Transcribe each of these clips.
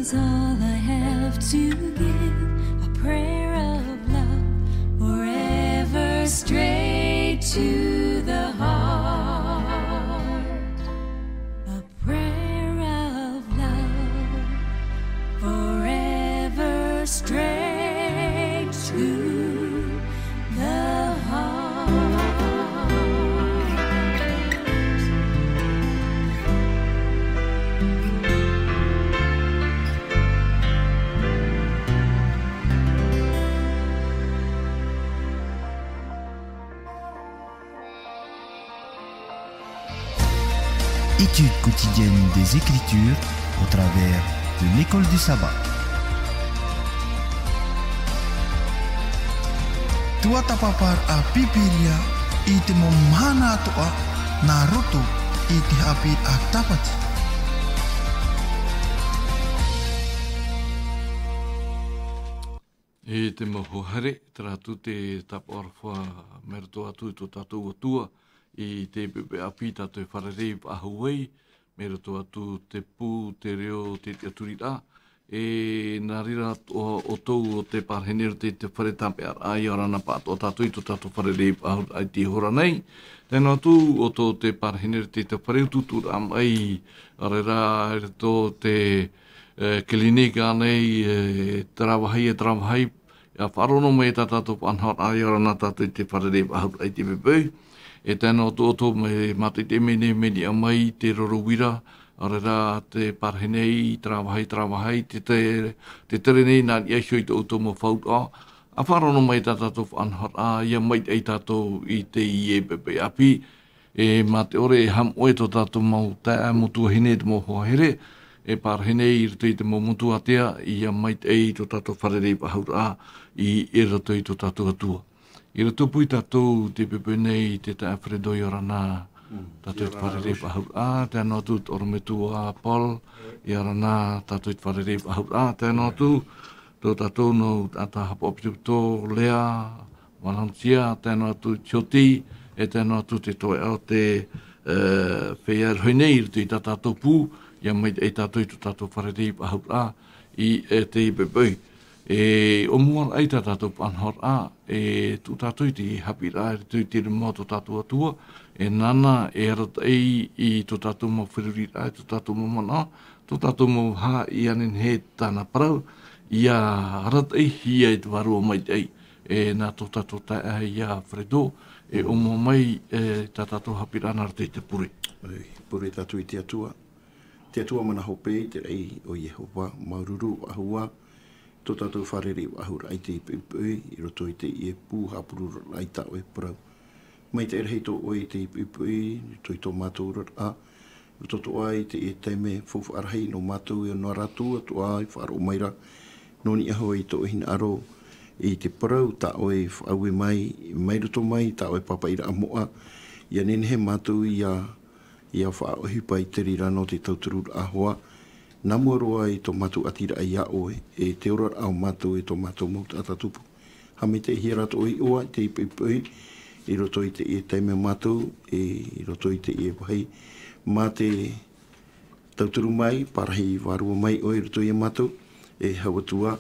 is all I have to give, a prayer of love forever straight to the heart, a prayer of love forever straight to the heart. Étude quotidienne des Écritures au travers de l'école du sabbat. Tua tapapar a pipiria i te momana atoa na roto i te hapi a tapati. E te moho hare, tratu te taporwha merto atu to tatu atua, i te pepe api tatu e wharerei ahuei, merto atu te pū, te reo, te aturira, e nā rira o tau o te parhenero te whare tape ai o rana pāto o tatu i to tatu wharerei ai te hora nei, tēnā atu o tō te parhenero te whare ututur am ai, arera e tō te klinika nei, trawahai, a wharono me tā tātou anhor ai o rana tātou i te wharerei ai te pepeu, e tēnā tō me mate te mene meni a mai te rorowira, arera te parhenei, trawahai, te tere nei nā i aisho i te auto mo whauta, a wharono mai tā tātou anhor a ia mai ei tātou i te ie pepe api, e mate ore e ham oe tō tātou mau tae motua hine te mo hoahere, e parhenei i rito i te mo motua atea, ia mai ei tō tātou wharerei pahaura i rito i tō tātou atua. I rito pui tātou te pepe nei te tae Fredo i orana tātou i wharerei pahaura, tēnā tū orometua Paul, i orana tātou i wharerei pahaura, tēnā tū tō tātou no tātou hapopitu tō Lea, Walantia, tēnā tū Tioti, e tēnā tū te toe au te whea rhoinei i rito i tātou pū, ia mai e tātou i tō tātou wharerei pahaura i te i pepeu. E o mua ai tātou panhor a, e tū tātou i te hapi rā, e tū i te rima tō tātou atua, e nana e arat ei i tō tātou mau whiruri rā, tō tātou mau mana, tō tātou mau hā i anen he tāna parau, ia arat ei hia i te warua mai ei, e nā tō tātou tae ia Fredo, e o mua mai tā tātou hapi rā nā rate i te pure. Pure tātou i te atua. Te atua mana hope, te rei o Yehova, maururu ahua, tō tātou wharere ahura ai te ipui, i roto i te ie pū hapurura ai tāo e parau. Mai te erhei tō oi te ipui, tō i tō mātou rara a, roto tō ai te ie teime fofu arhei no mātou e no ratu, tō ai wharo maira, noni ahua i tō hina aro, i te parau tāo e whaue mai roto mai, tāo e papaira amoa, ia nenhe mātou ia whaohipa i te rira no te tauturu ahoa, nā muaroa i tō mātou atira ai a oe, e te ora au mātou i tō mātou mauta atatupu. Hame te hira tō i oa, te ipui, i roto i te ie teime mātou, i roto i te ie wahai, mā te tauturu mai, parahi warua mai oe i roto i mātou, e hawatua,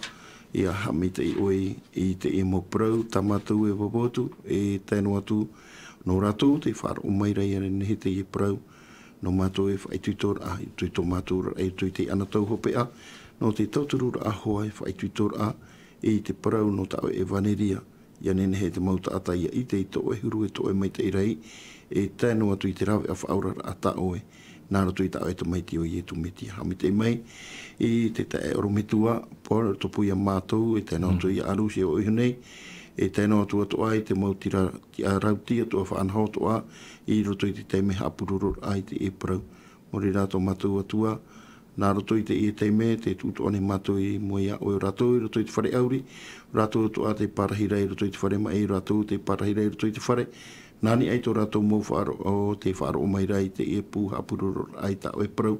i a hame te i oe i te ie moprau, tā mātou e wabotu, e tēno atu, no rātou, te whāra o mai rei ane nehe te ie prau, no mātou e whaituitora a, i tui tō mātou e tui te anatau hope a, no te tauturura a hoa e whaituitora a, e i te parau no tau e vaneria, ia nene he te mauta ata ia i te i tō e huru e tō e mai te irei, e tēnō atu i te rawe a whaurara a tau e, nāra tui tau e te maiti o i e tu meti hami te mai, i te tae orometua, pōra topu ia mātou, e tēnō atu i arusi o ihunei, e tēnō atu atu ai te mautira ki a rauti atu a whaanhau atu a, i roto i te teime hapururu ai te e parau. Mori rātou mātou atua, nā roto i te e teime, te tūto ane mātou i moia o rātou, i roto i te whare auri, rātou atu a te parahirei, roto i te whare mai, rātou te parahirei, roto i te whare, nāni ai tō rātou mō whaaro o te whaaro o mai rai, te e pū hapururu ai tā o e parau,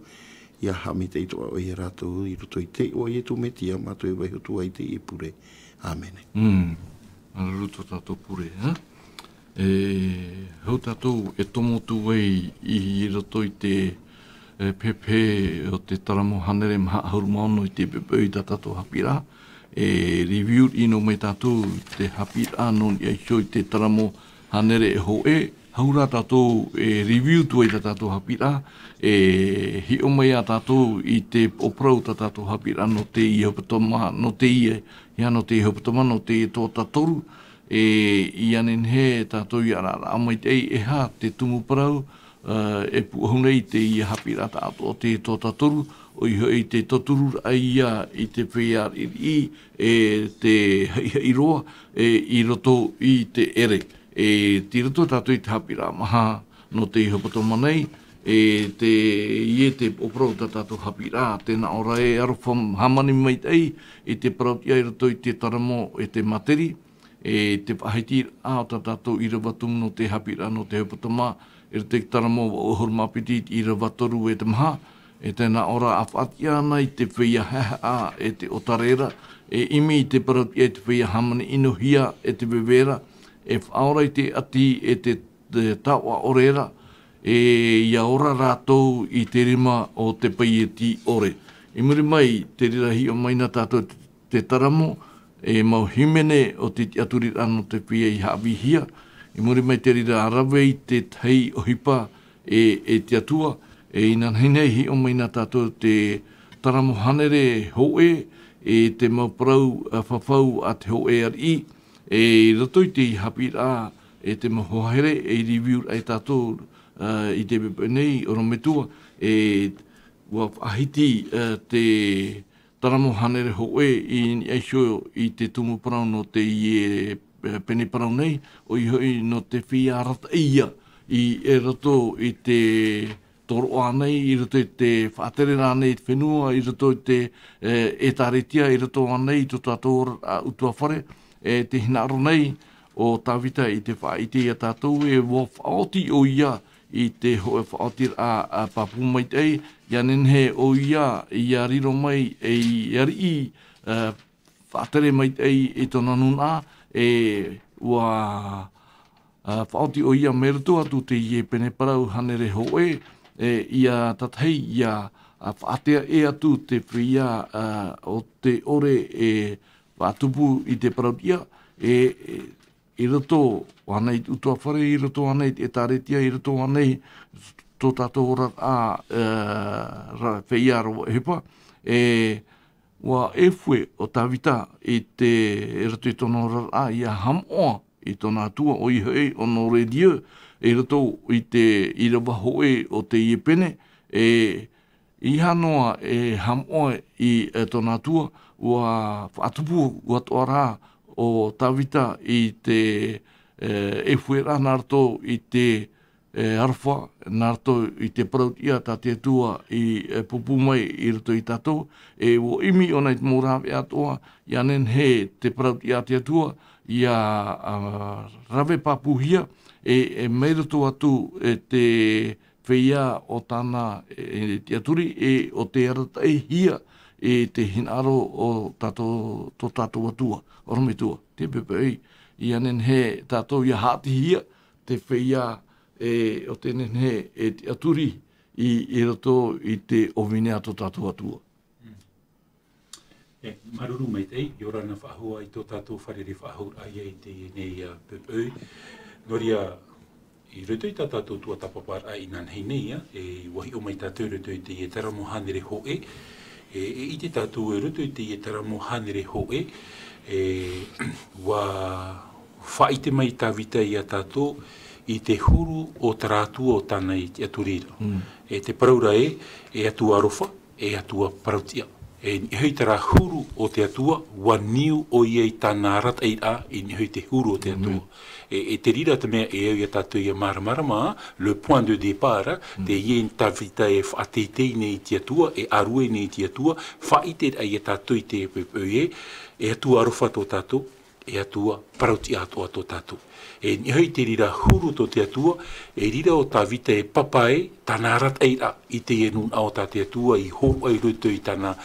ia hami te ito o e rātou, i roto i te o e tu metia, mātou e waihotu ai te e pure. Āmene. Ruto tātou pure, ha? Hau tātou e tomo tu wei i roto i te pepe o te taramo hanere maha haurumano i te pepe i tātou hapira. Review ino me tātou te hapira non i aisho i te taramo hanere e ho haura tātou review tu i tātou hapira. Hi o mai a tātou i te oprau tātou hapira no te i hopatoma, no te i no te i hopatoma, no te i tō tātoru. I anen he tātou i ara amai te e ha te tumu parau, e puhunei te i hapira tātou te tō tātoru, o i te toturu aia i te whea i te i roa, i roto i te ere. Ti roto tātou i te hapira maha no te i hopatoma nei, te opro tātou hapira, tēnā ora arofa hamani mai tei, te parautia i roto i te taramo te materi, te pahiti o tātou i rawatumu no te hapira no te hopatoma, te taramo o hormapiti i rawatoru te maha, tēnā ora awhatia nei te whia haha te otarera, imi te parautia te whia hamani inohia te wewera, whaora i te ati te tawa orera, ia ora rātou i te rima o te paieti ore. I muri mai, te rirahi o maina tātou te taramo, mau himene o te aturi ano te pia i hawihia. I muri mai te rira arawe i te tei o hipa te atua, ina hinei o maina tātou te taramo hanere hoe, te mau parau whawhau a te hoe ari, roto i te hapira, te mau hohere, review ai tātou, i te pepe nei, oro metua, wa ahiti te taramo hanere hoe i aisho i te tumu parau no te i pene parau nei, o i hoi no te whia rata ia, i roto i te toro anei, i roto i te whaatere rānei te whenua, i roto i te tāretia, i roto anei, i toto ato utua whare, te hinaro nei, o tāwita i te whaiti a tātou, wo whaoti o ia, i te hoe whaotir a papu mai tei, ia nenhe o ia, ia riro mai, i ari whaatere mai tei i tona nuna, ua whaoti o ia merutu atu te ie pene parau hanere hoe, ia tathei ia whaatea atu te whia o te ore whaatupu i te parautia, i roto anei utua whare, i roto anei e tāretia, i roto anei tō tātou ora whia roa hepa, wa fwe o tāwita i te roto i tōna ora i a hamoa i tōna atua o i hei o no radio, i roto i te i rawa hoe o te iepene, i hanoa hamoa i tōna atua, wa whaatupu ua toara o tāwita i te whera nārto i te arwha, nārto i te parautia tā te atua i pupu mai i roto i tātou, o imi o nei te mōrawe atoa, i anen he te parautia te atua, i a rawe papuhia, mei roto atu te whia o tāna te aturi, o te arata hia, te hinaro o tātou atua, orome tua, te pepei, i anen he tātou ia hati hia, te whia o tenen he te aturi i roto i te ovine ato tātou atua. Maruru mai tei, i ora na whahua i tō tātou wharere whahura ai te nei pepei, noria i roto i tātou tua tapapara i nan hei nei, wahi o mai tātou roto i te taramo hanere hoe, i te tātou e roto i te taramo hanere hoe, wa whaite mai tāwita i a tātou i te huru o tarātua o tāna i te aturira. Te paraura e atua arofa, e atua parautia. Ni hei tara huru o te atua, wa niu o ia i tāna rata i a, i ni hei te huru o te atua. Te rira te mea e au i a tātou i a maramarama, le point de départ, te ie in tāwita e whateitei nei te atua, e arue nei te atua, whaite ai a tātou i te e atua arofa tō tātou, e atua parautia atoa tō tātou. Ni hei te rira huru tō te atua, e rira o tā vita e papae, tāna rat eira i te enun ao tā te atua, i horu ai ruto i tāna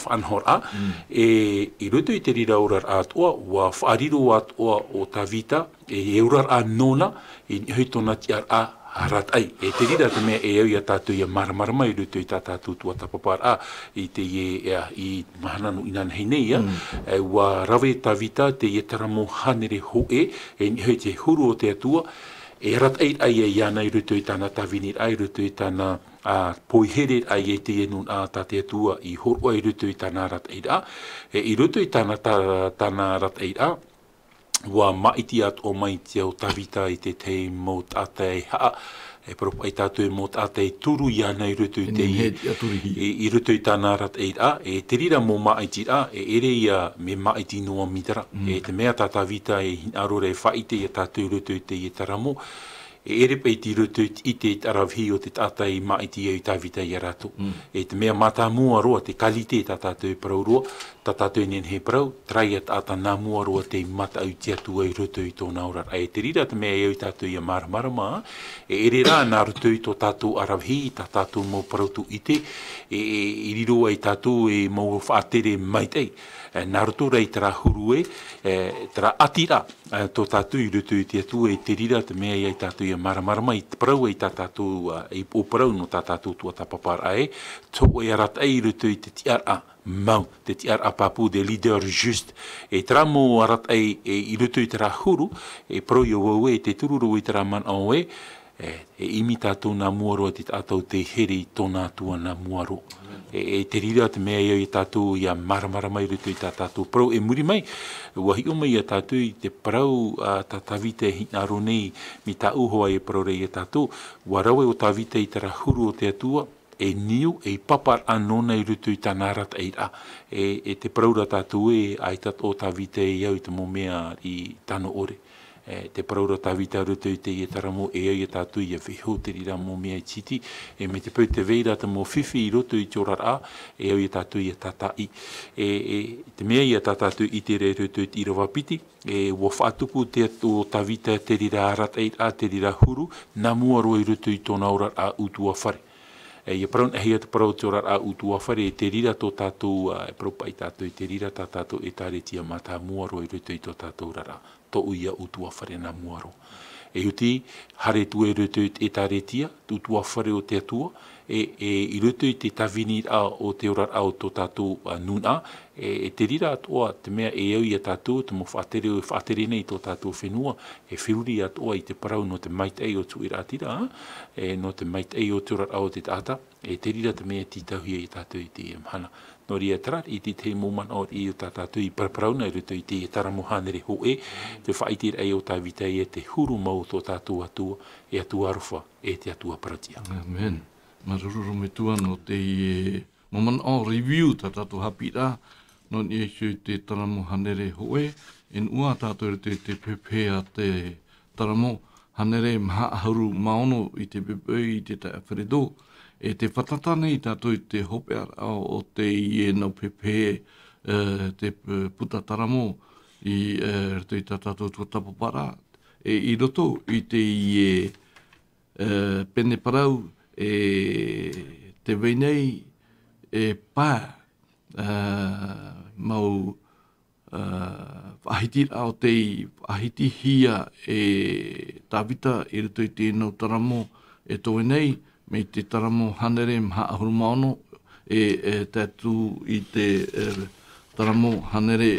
whanhora. I ruto i te rira orar atoa, wa whaariro atoa o tā vita, e urar a nona, e ni hei tōna ti ar a harat ai. E te rira te mea e au ia tātou ia maramarama i ruto i tā tātou tua tapapara i te i mahananu inan hei nei ua rawe tawita te ie taramo hanere hoe e hei te huru o te atua e rat ai e iana i ruto i tāna tawini ai ruto i tāna poihere ai e te enun a tā te atua i horua i ruto i tāna rat ai i ruto i tāna rat ai wa maiti at o maiti au tawita i te te mo tātai haa e propa i tātou mo tātai turu iana i ruto i te i ruto i tāna rat e te rira mo maiti e ere ia me maiti noa mitara e te mea tā tawita e arore e whaite i tātou ruto i te i taramo e ere pei ti ruto i te tarawhi o te tātai maiti e i tawita i arato e te mea mata mua roa te kalite tā tātou praurua tā tātou nen he prau trai at ata nā mua roa te mata au te atua i ruto i tōna ora e te rira te mea i au tātou i a maramarama e ere rā nā ruto i tō tātou arawhi tā tātou mō parautu i te i riroa i tātou e mō whaatere maitei nā ruto rei tara huru tara atira tō tātou i ruto i te atua e te rira te mea i au tātou i a maramarama i te prau i tā tātou i o prau no tā tātou tua tapapara tō e arat ai ruto i te tiara mau te tiara papu de leader just e tramo arat ai i ruto i tara huru e pro yo we te tururu i tara man au e imita tōna muaro te tātou te here i tōna tua na muaro e te rira te mea i tātou i a maramara mai ruto i tātou pro e muri mai wahi o mai i tātou i te parau tātawite hinaro nei mi tā uhoa e pro rei i tātou warawe o tāwite i tara huru o te atua e niu e papar anona i ruto i tāna rat e te praura tātou ai tat o tāwite i au i te momea i tāno ore te praura tāwita ruto i te i taramo e au i tātou i a whiho te rira momea i titi e me te pau te veira te mo whiwhi i ruto i tōrara e au i tātou i a tātai te mea i a tātou i te re ruto i tirawa piti e ua whaatupu te o tāwita te rira rat te rira huru nā mua roa i ruto i tōna ora a utua whare ia praun hea te parau te ora a utua whare e te rira tō tātou e propa i tātou i te rira tā tātou e tāre tia mata muaro i ruto i tō tātou rara tō uia utua whare na muaro e uti hare tu e ruto i tāre tia utua whare o te atua i ruto i te tawini o te ora au tō tātou nuna e te rira atoa te mea e au i a tātou te mo whaatere nei tō tātou whenua e whiruri atoa i te parau no te maitei o tu iratira no te maitei o te ora au te tāta e te rira te mea titauhia i tātou i te mhana no ria tarat i te moman o i o tātou i paraparauna i ruto i te taramohanere hoe te whaitir ai o tāwita i te huru mau tō tātou atua e atua arufa e te atua paratia Amen marururu me tua no te moman o review ta tātou hapira no ni e te taramo hanere hoe en ua tātou te pepea te taramo hanere maha hauru maono i te pepe i te wharedo e te whatatane i tātou te hope o te ie nau pepe te puta taramo i te tātou tua tapapara i roto i te ie pene parau te weinei pā mau ahiti ao te ahiti hia tāwita i ruto i tēnau taramo tōe nei me te taramo hanere mha ahuru maono tātū i te taramo hanere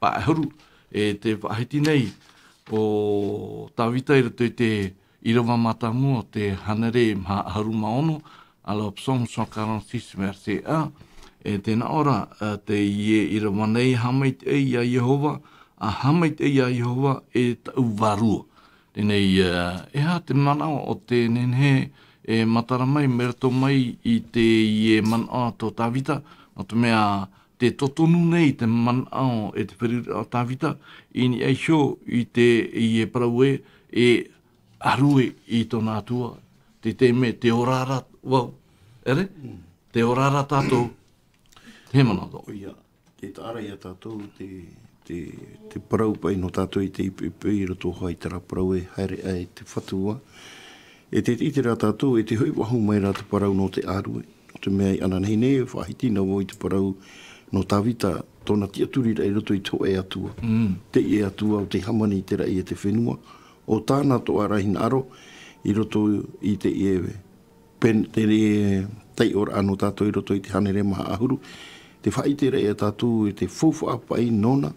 pāhuru te ahiti nei o tāwita i ruto i te irawa matamu o te hanere mha ahuru maono ala psalm 146 verse 1 tēnā ora te ie irawa nei hamait e ia Jehova a hamait e ia Jehova tau varua tēnei ha te manao o te nenhe matara mai merto mai i te ie manao tō tāwita o te mea te totonu nei te manao te whiriri o tāwita ini ei xo i te ie paraue arue i tōna atua, te me, te orara, wow, ere? Te orara tātou, te mana tō. Oia, te tāra ia tātou, te parau pai no tātou i te ipu i roto hai tara parau haere ai te whatua. E te itira tātou, te hui wahu mai rā te parau no te arue. No te mea i ananei nei, whahiti na wo i te parau no tāwita, tōna tiaturi rei roto i tō e atua. Te e atua o te hamani te rai e te whenua. O tāna tō arahina aro, i roto i te tei ora anu tātou i roto i te hanere maha ahuru. Te whaitere e tātou i te whauwha i nona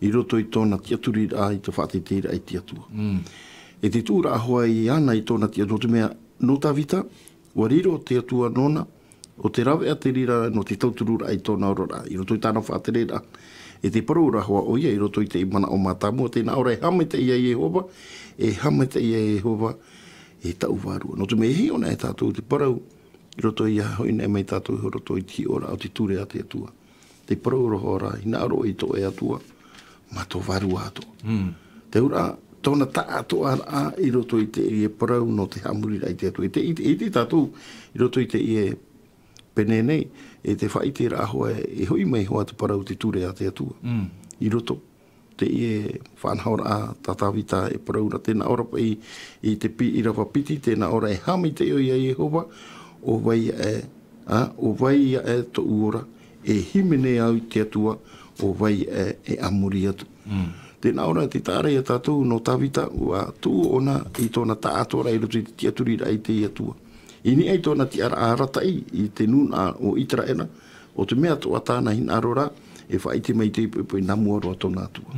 i roto i tōna tiaturi a i te whaatitira i tiatua. E te tūra ahoa i ana i tōna tiatua, te mea no tā vita, ua riro tiatua nona, o te rawe a te rira no te tauturura i tōna orora, i roto i tāna whaaterera. E te paraura hoa o ia i roto i te mana o mātamu, o tēnā ora e hamete ia i Jehova, e hamete ia i Jehova, e tau wārua. No te me hi ona e tātou te parau, i roto i ahoina e mei tātou i roto i ti ora o te ture a te atua. Te paraura hora, i nā aro i tō e atua, ma tō wārua ato. Te ura, tōna tā ato a i roto i te e parau no te hamurira i te atua. I te tātou, i roto i te e pene nei, e te whaitira ahoa e hoi mai hoa te parau te ture a te atua. I roto, te e whanhaora a tatawita e paraura, tēnā ora pa i te pi i rawa piti, tēnā ora e hami te o ia Jehova, o vai e to uora, e himene au i te atua, o vai e amuri atu. Tēnā ora te tāre a tātou no tawita, ua tū ona i tōna tātora i roto i te tiaturira i te atua. Ini ai tōna ti aratai i te nuna o Itaraena, o te mea toa tāna hin arora, e whaiti mai te ipu i namua roa tōna atua.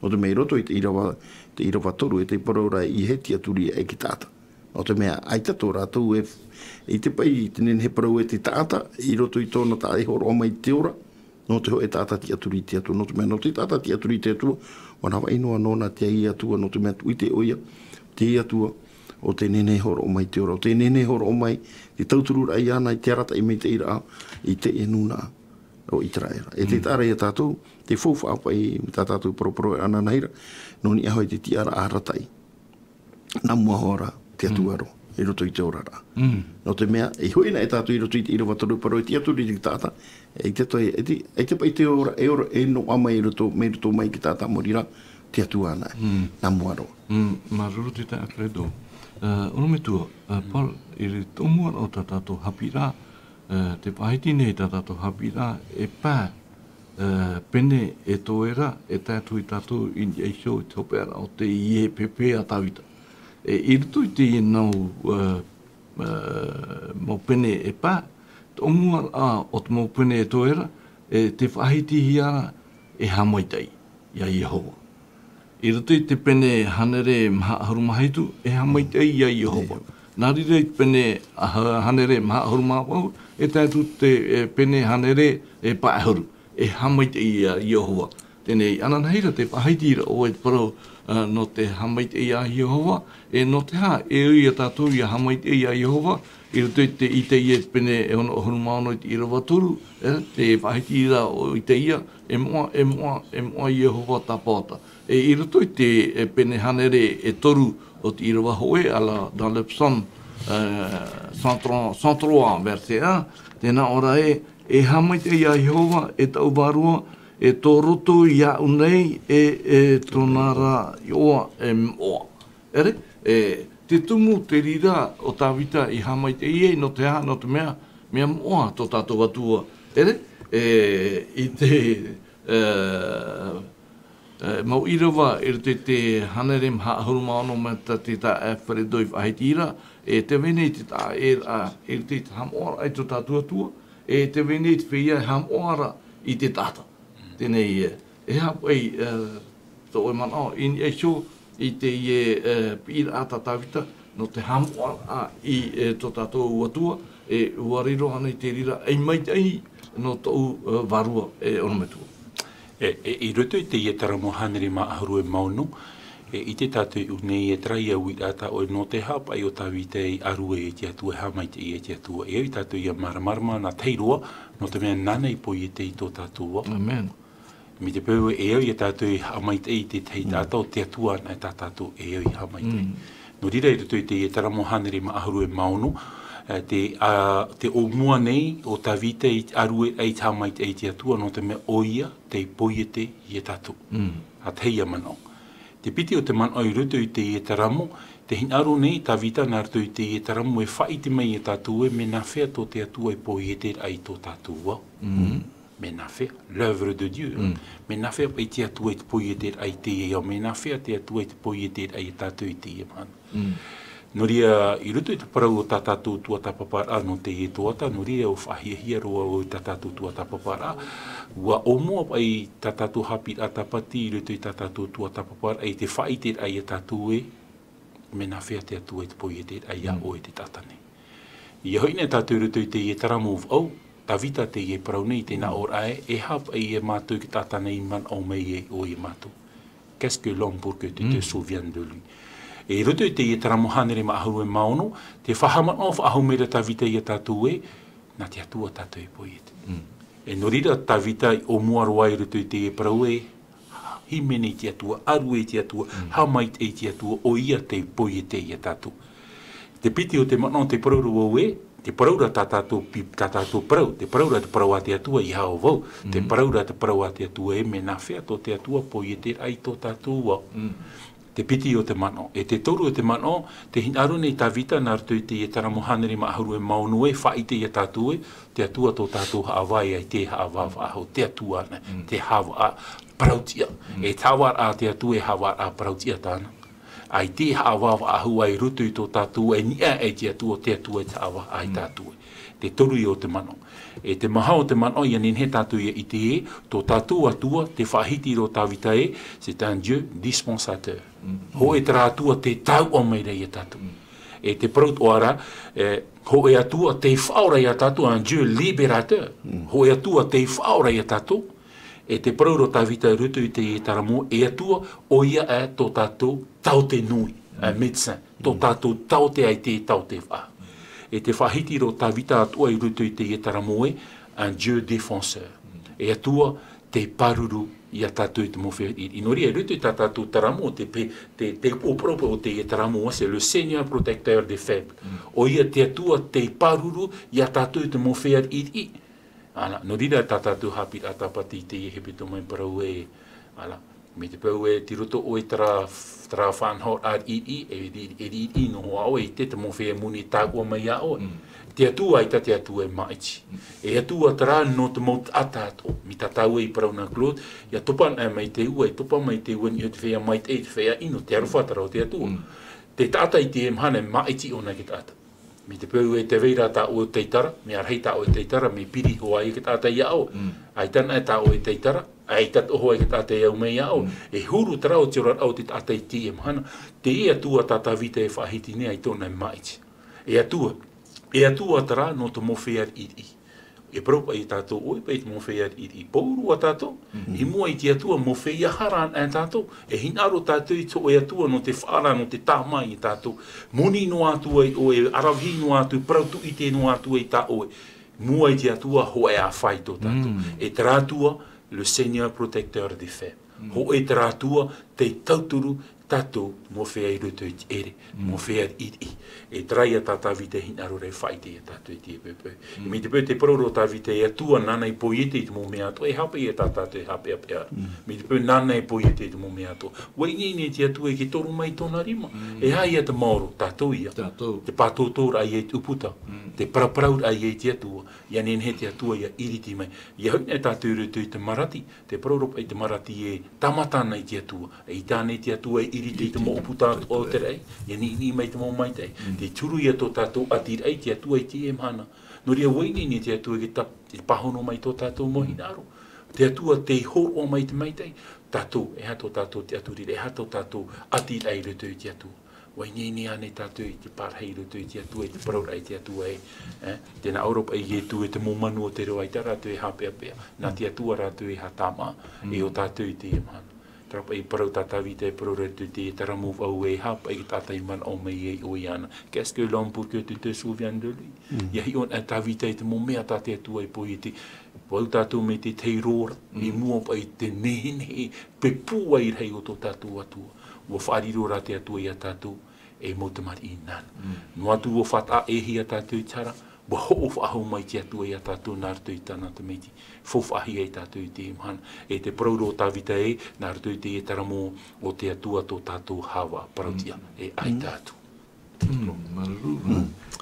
O te mea roto i te irawa toru, e te paraura i he tiaturi e ki tāta. O te mea aita tō rātou i te pai i te nene he parau e te tāta, i roto i tōna tā e horo o mai te ora, no te ho e tāta tiaturi te atua. No te mea no te tāta tiaturi te atua, wana wainoa nona te i atua, no te mea tui te oia, te i atua, o te nene horo o mai te ora. O te nene horo o mai, te tauturura i ana, i te arata i mei te ira, i te e nuna o Itaraera. E te tāre e tātou, te fōwhāpa i tā tātou poroporo e ana naira, no ni ahoi te tiara aratai. Nā mua hora te atuaro, i roto i te orara. No te mea, e hoina e tātou i roto i te ira wataru paro, e te aturi ki tāta, e te toi, e te pai te ora, e no ama i roto, me roto mai ki tāta morira, te atuana, nā mua roa. Maruru te tā Alfredo. Ono me tua, Paul, i re tōmua o tā tātou hapira, te pahiti nei tā tātou hapira, e pā, pene e tōera, e tātou i tātou i eisho i tōpera o te ie pepe a tāwita. I rutu i te i nau mau pene e pā, tōmua o te mau pene e tōera, te pahiti hiara e hamaitai, ia Jehova. I roto i te pene hanere maha harumahaitu, e hamaitai ia Jehova. Nā rira i pene hanere maha harumahau, e tātou te pene hanere e paehuru, e hamaitai ia Jehova. Tēnei, ananaheira te pahaitira o e parau no te hamaitai ia Jehova, e no te ha, e ui a tātou ia hamaitai ia Jehova, i roto i te ia pene e ono harumahau i te irawaturu, te pahaitira o i te ia, e moa Jehova tāpata. E i roto i te pene hanere e toru o te irawa hoe, ala dans le psaume 103 verset 1, tēnā ora e hamaite ia Jehova, e tau varua, e tō roto ia unei, e tonara ioa e moa. Ere, te tumu te rira o tāwita i hamaite iei no te ha, no te mea moa tō tātou atua. Ere, i te mau irawa i te hanere maha harumano me te tā Alfredo i whahetira, e te vene te tā e te hamoara i tō tātua tua, e te vene te whia hamoara i te tāta. Tēnei e hapoi tō e manao, in e sho i te pira ata tāwita, no te hamoara i tō tātua uatua, e uariro ana i te rira, e maitai no tō varua e onometua. I roto i te ietaramo hanere maahuru e maunu, i te tātou unei e trai au i ata o no te hapa i o tāwite i arue e te atua, hamaite i te atua. E i tātou i a maramarama na teiroa, no te mea nana i po i te i tō tātua. Amen. Mi te peu e au i tātou i hamaite i te tei tātou, te atua na e tātou e au i hamaite. No rira i roto i te ietaramo hanere maahuru e maunu, te o mua nei o tāwite i arue e hamaite i te atua, no te mea oia te poiete i e tātou. A teia manao. Te piti o te manao i roto i te ietaramo, te hinaru nei tāwita nā roto i te ietaramo e whaiti mai e tātou e me nā whea tō te atua e poiete ai tō tātou au. Me nā whea, l'œuvre de Dieu. Me nā whea i te atua i te poiete ai te e au, me nā whea te atua i te poiete ai e tātou i te e mana. Noria, I ruto I te parau o tātātou tua tapapara no te e toata, noria o whahihia roa o tātātou tua tapapara. Ua omoa ai tātātou hapi a tapati I ruto I tātātou tua tapapara, ai te whaite ai e tātou e, me nā whea te atu e te poi e te ai a o e te tātane. I hoine tātou ruto I te e taramu au, tawita te e parau nei te nā ora e hap ai e mātou ki tātane I man au mei e o e mātou. Qu'est-ce que l'homme pour que tu te souviennes de lui? E ruto I te e taramohanere ma ahu e maono, te whahaman o whaahau mera tawita I a tātou e, nā te atua tātou e poi e te. E norira tawita I o muaroa I ruto I te e parau e, himene te atua, aru e te atua, hamait e te atua, o ia te poi e te I a tātou. Te piti o te mana o te parauru o e, te paraura tātou parau, te paraura te parau a te atua I hao vau, te paraura te parau a te atua e me nā whea tō te atua poi e te ai tō tātou wau. Te piti o te mano. E te toru o te mano, te hinaru nei tawita nā rutu I te e taramohanere ma ahuru e maunu e, whaite I a tātou e, te atua tō tātou haawai ai te haawai aho, te atua ne, te hawa a parautia. E tawar a te atua e hawa a parautia tāna. Ai te haawai ahu ai rutu I tō tātou e nia e te atua e tawa ai tātou e. Te toru I o te mano. E te maha o te mano I anin he tātou I te e, tō tātou atua, te whahiti ro tāwita e, c'est un Dieu dispensateur. Ho e tera atua te tau o meira I a tātou. E te paraut o ara, ho e atua te whaora I a tātou, un Dieu libérateur. Ho e atua te whaora I a tātou, e te paraut o tāwita rutu I te e taramo, e atua o ia e tō tātou tau te nui, un médecin, tō tātou tau te ai te tau te wha. E te whahiti ro tāwita atua I rutu I te e taramo e, un Dieu défenseur. E atua te paruru I a tātou I te mowhea I nori e rutu I tātou taramo, te opropo o te e taramo, c'est le Seigneur protecteur des faibles. O ia te atua te paruru I a tātou I te mowhea I. Ala, no rira tātou hapi a tapati te e hepito mai parau e, ala, me te pau e ti roto o e tra whanhor ar I, e no hoa o e te mowhea muni tākua mai a o. Te atua I te atua e maiti. E atua tara no te maut atato. Mi tatau I parau na Claude, ia topan e mai te ua, e topan mai te ua ni o te whea maiti e te whea ino, te aruwhatara o te atua. Te tata I te mhane maiti o na ki tata. Mi te pau e te veira ta o teitara, me arhei ta o teitara, me piri hoa I ki tata I ao. Ai tana e ta o teitara, ai tata hoa I ki tata I au mei ao. E huru tara o te orar au te tata I te mhana, te e atua tata vita e whahiti ne ai tona maiti. E atua tara no te mowhea I. E propa I tātou oi, pei te mowhea I pouru a tātou. I mua I te atua mowhea haran a tātou. E hinaro tātou I to e atua no te whara, no te tāmai I tātou. Moni no atua I oe, arawhi no atua, prautu I te no atua I tā oe. Mua I te atua ho e a whai tō tātou. E tera atua, le Seigneur protecteur des faibles. Ho e tera atua, te tauturu, tātou mowhea I ruto I te ere, mowhea I. E trai a tātawite hinaro rei whaite e tātou I te pepe. E mi te pepe te paroro tāwite e atua nana I poiete I te mōmea ato, e hape e tātou e hape apea. Mi te pepe nana I poiete I te mōmea ato. Wainini e te atua e ki toru mai tōna rima. E hai a te maoro, tātou ia. Te pātōtora ai e te uputa. Te parapraur ai e te atua. Ia nen he te atua ia iriti mai. Ia hau ne tātou ruto I te marati. Te paroro I te marati e tamatana I te atua. E I tāne te atua e iriti I te mo uputa o te rei. Ia ni mai te mō mai te. Te turu ia tō tātou atir ai te atua I te e mhana. Nori a waini ni te atua ki te pahono mai tō tātou mohinaro. Te atua te horo mai te mai te. Tātou, e hato tātou te aturire, e hato tātou atir ai ruto I te atua. Waini ni ane tātou I te parhei ruto I te atua, I te paraura I te atua e. Tēnā Europa I e tu e te mōmanu o te roa I tā rātou e hapea pea. Nā te atua rātou e hatama, e o tātou I te e mhana. Trapa I parau tātawita e parau retu te taramu au e hapa I tātai man au mei e o iana. Qu'est-ce que l'homme pour que tu te souviennes de lui? Ia hi on a tāwita I te mō mea tāte atua I poi te wau tātou me te teirora, I mua pa I te nehe, pe pua I rei o tō tātou atua. Ua wharirora te atua I a tātou, e mo te mari I nana. No atu o whata e hi a tātou I tara, wa ho whaho mai te atua I a tātou nārtu I tāna te meiti. Fowhahi e tātou I te mhana. E te parauro o tāwita e, nārtu I te e taramo o te atua tō tātou hawa parautia. E ai tātou. Mararu.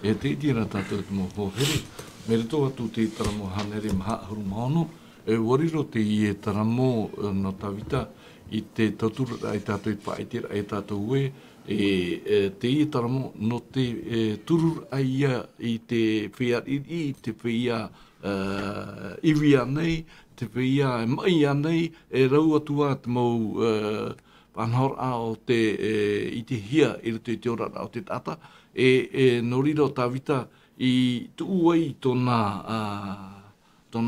E te tira tātou te mō hōhere. Me reto atu te taramo hanere maha ahuru maono. E wariro te I e taramo no tāwita I te tauturu ai tātou I paetira ai tātou ue. te i taramo no te turur aia i te whia i te whia iwi anei, te whia mai anei, rau atua te mau anhor a o te i te hia i te orara o te tata, norira o tawita i tu uai tōna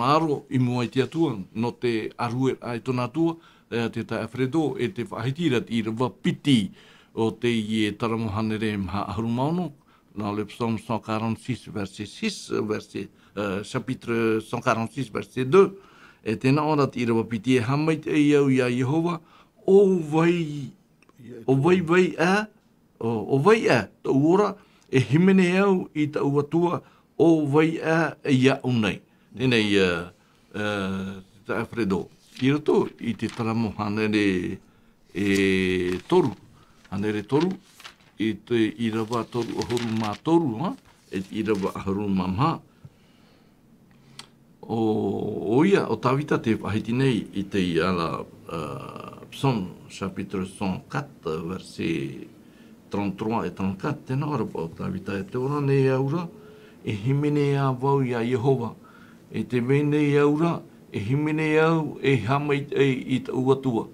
aro i mua i te atua, no te arue ai tōna atua, te tai Alfredo, te whahitira i rawa piti o te i taramohanere mha ahurumaono, dans le psaume 146, verset 6, chapitre 146, verset 2, tēnā ora i rawa piti e hamai te iau ia Yehova, o vai ta ora, e himene au i ta uatua, o vai ia unei. Tēnei ta Alfredo. Ki rato, i te taramo hanere toru. Hanere toru, i te irawa toru ahuru mā toru, i rawa ahuru mā mha. O ia, o tawita te wahiti nei i te ala Psaume, chapitre 104, verset 33 et 34, tēnā ora o tawita e te ora nei aura, e himene a wau ia Yehova, e te mene aura, e himene au, e hamai i ta uatua.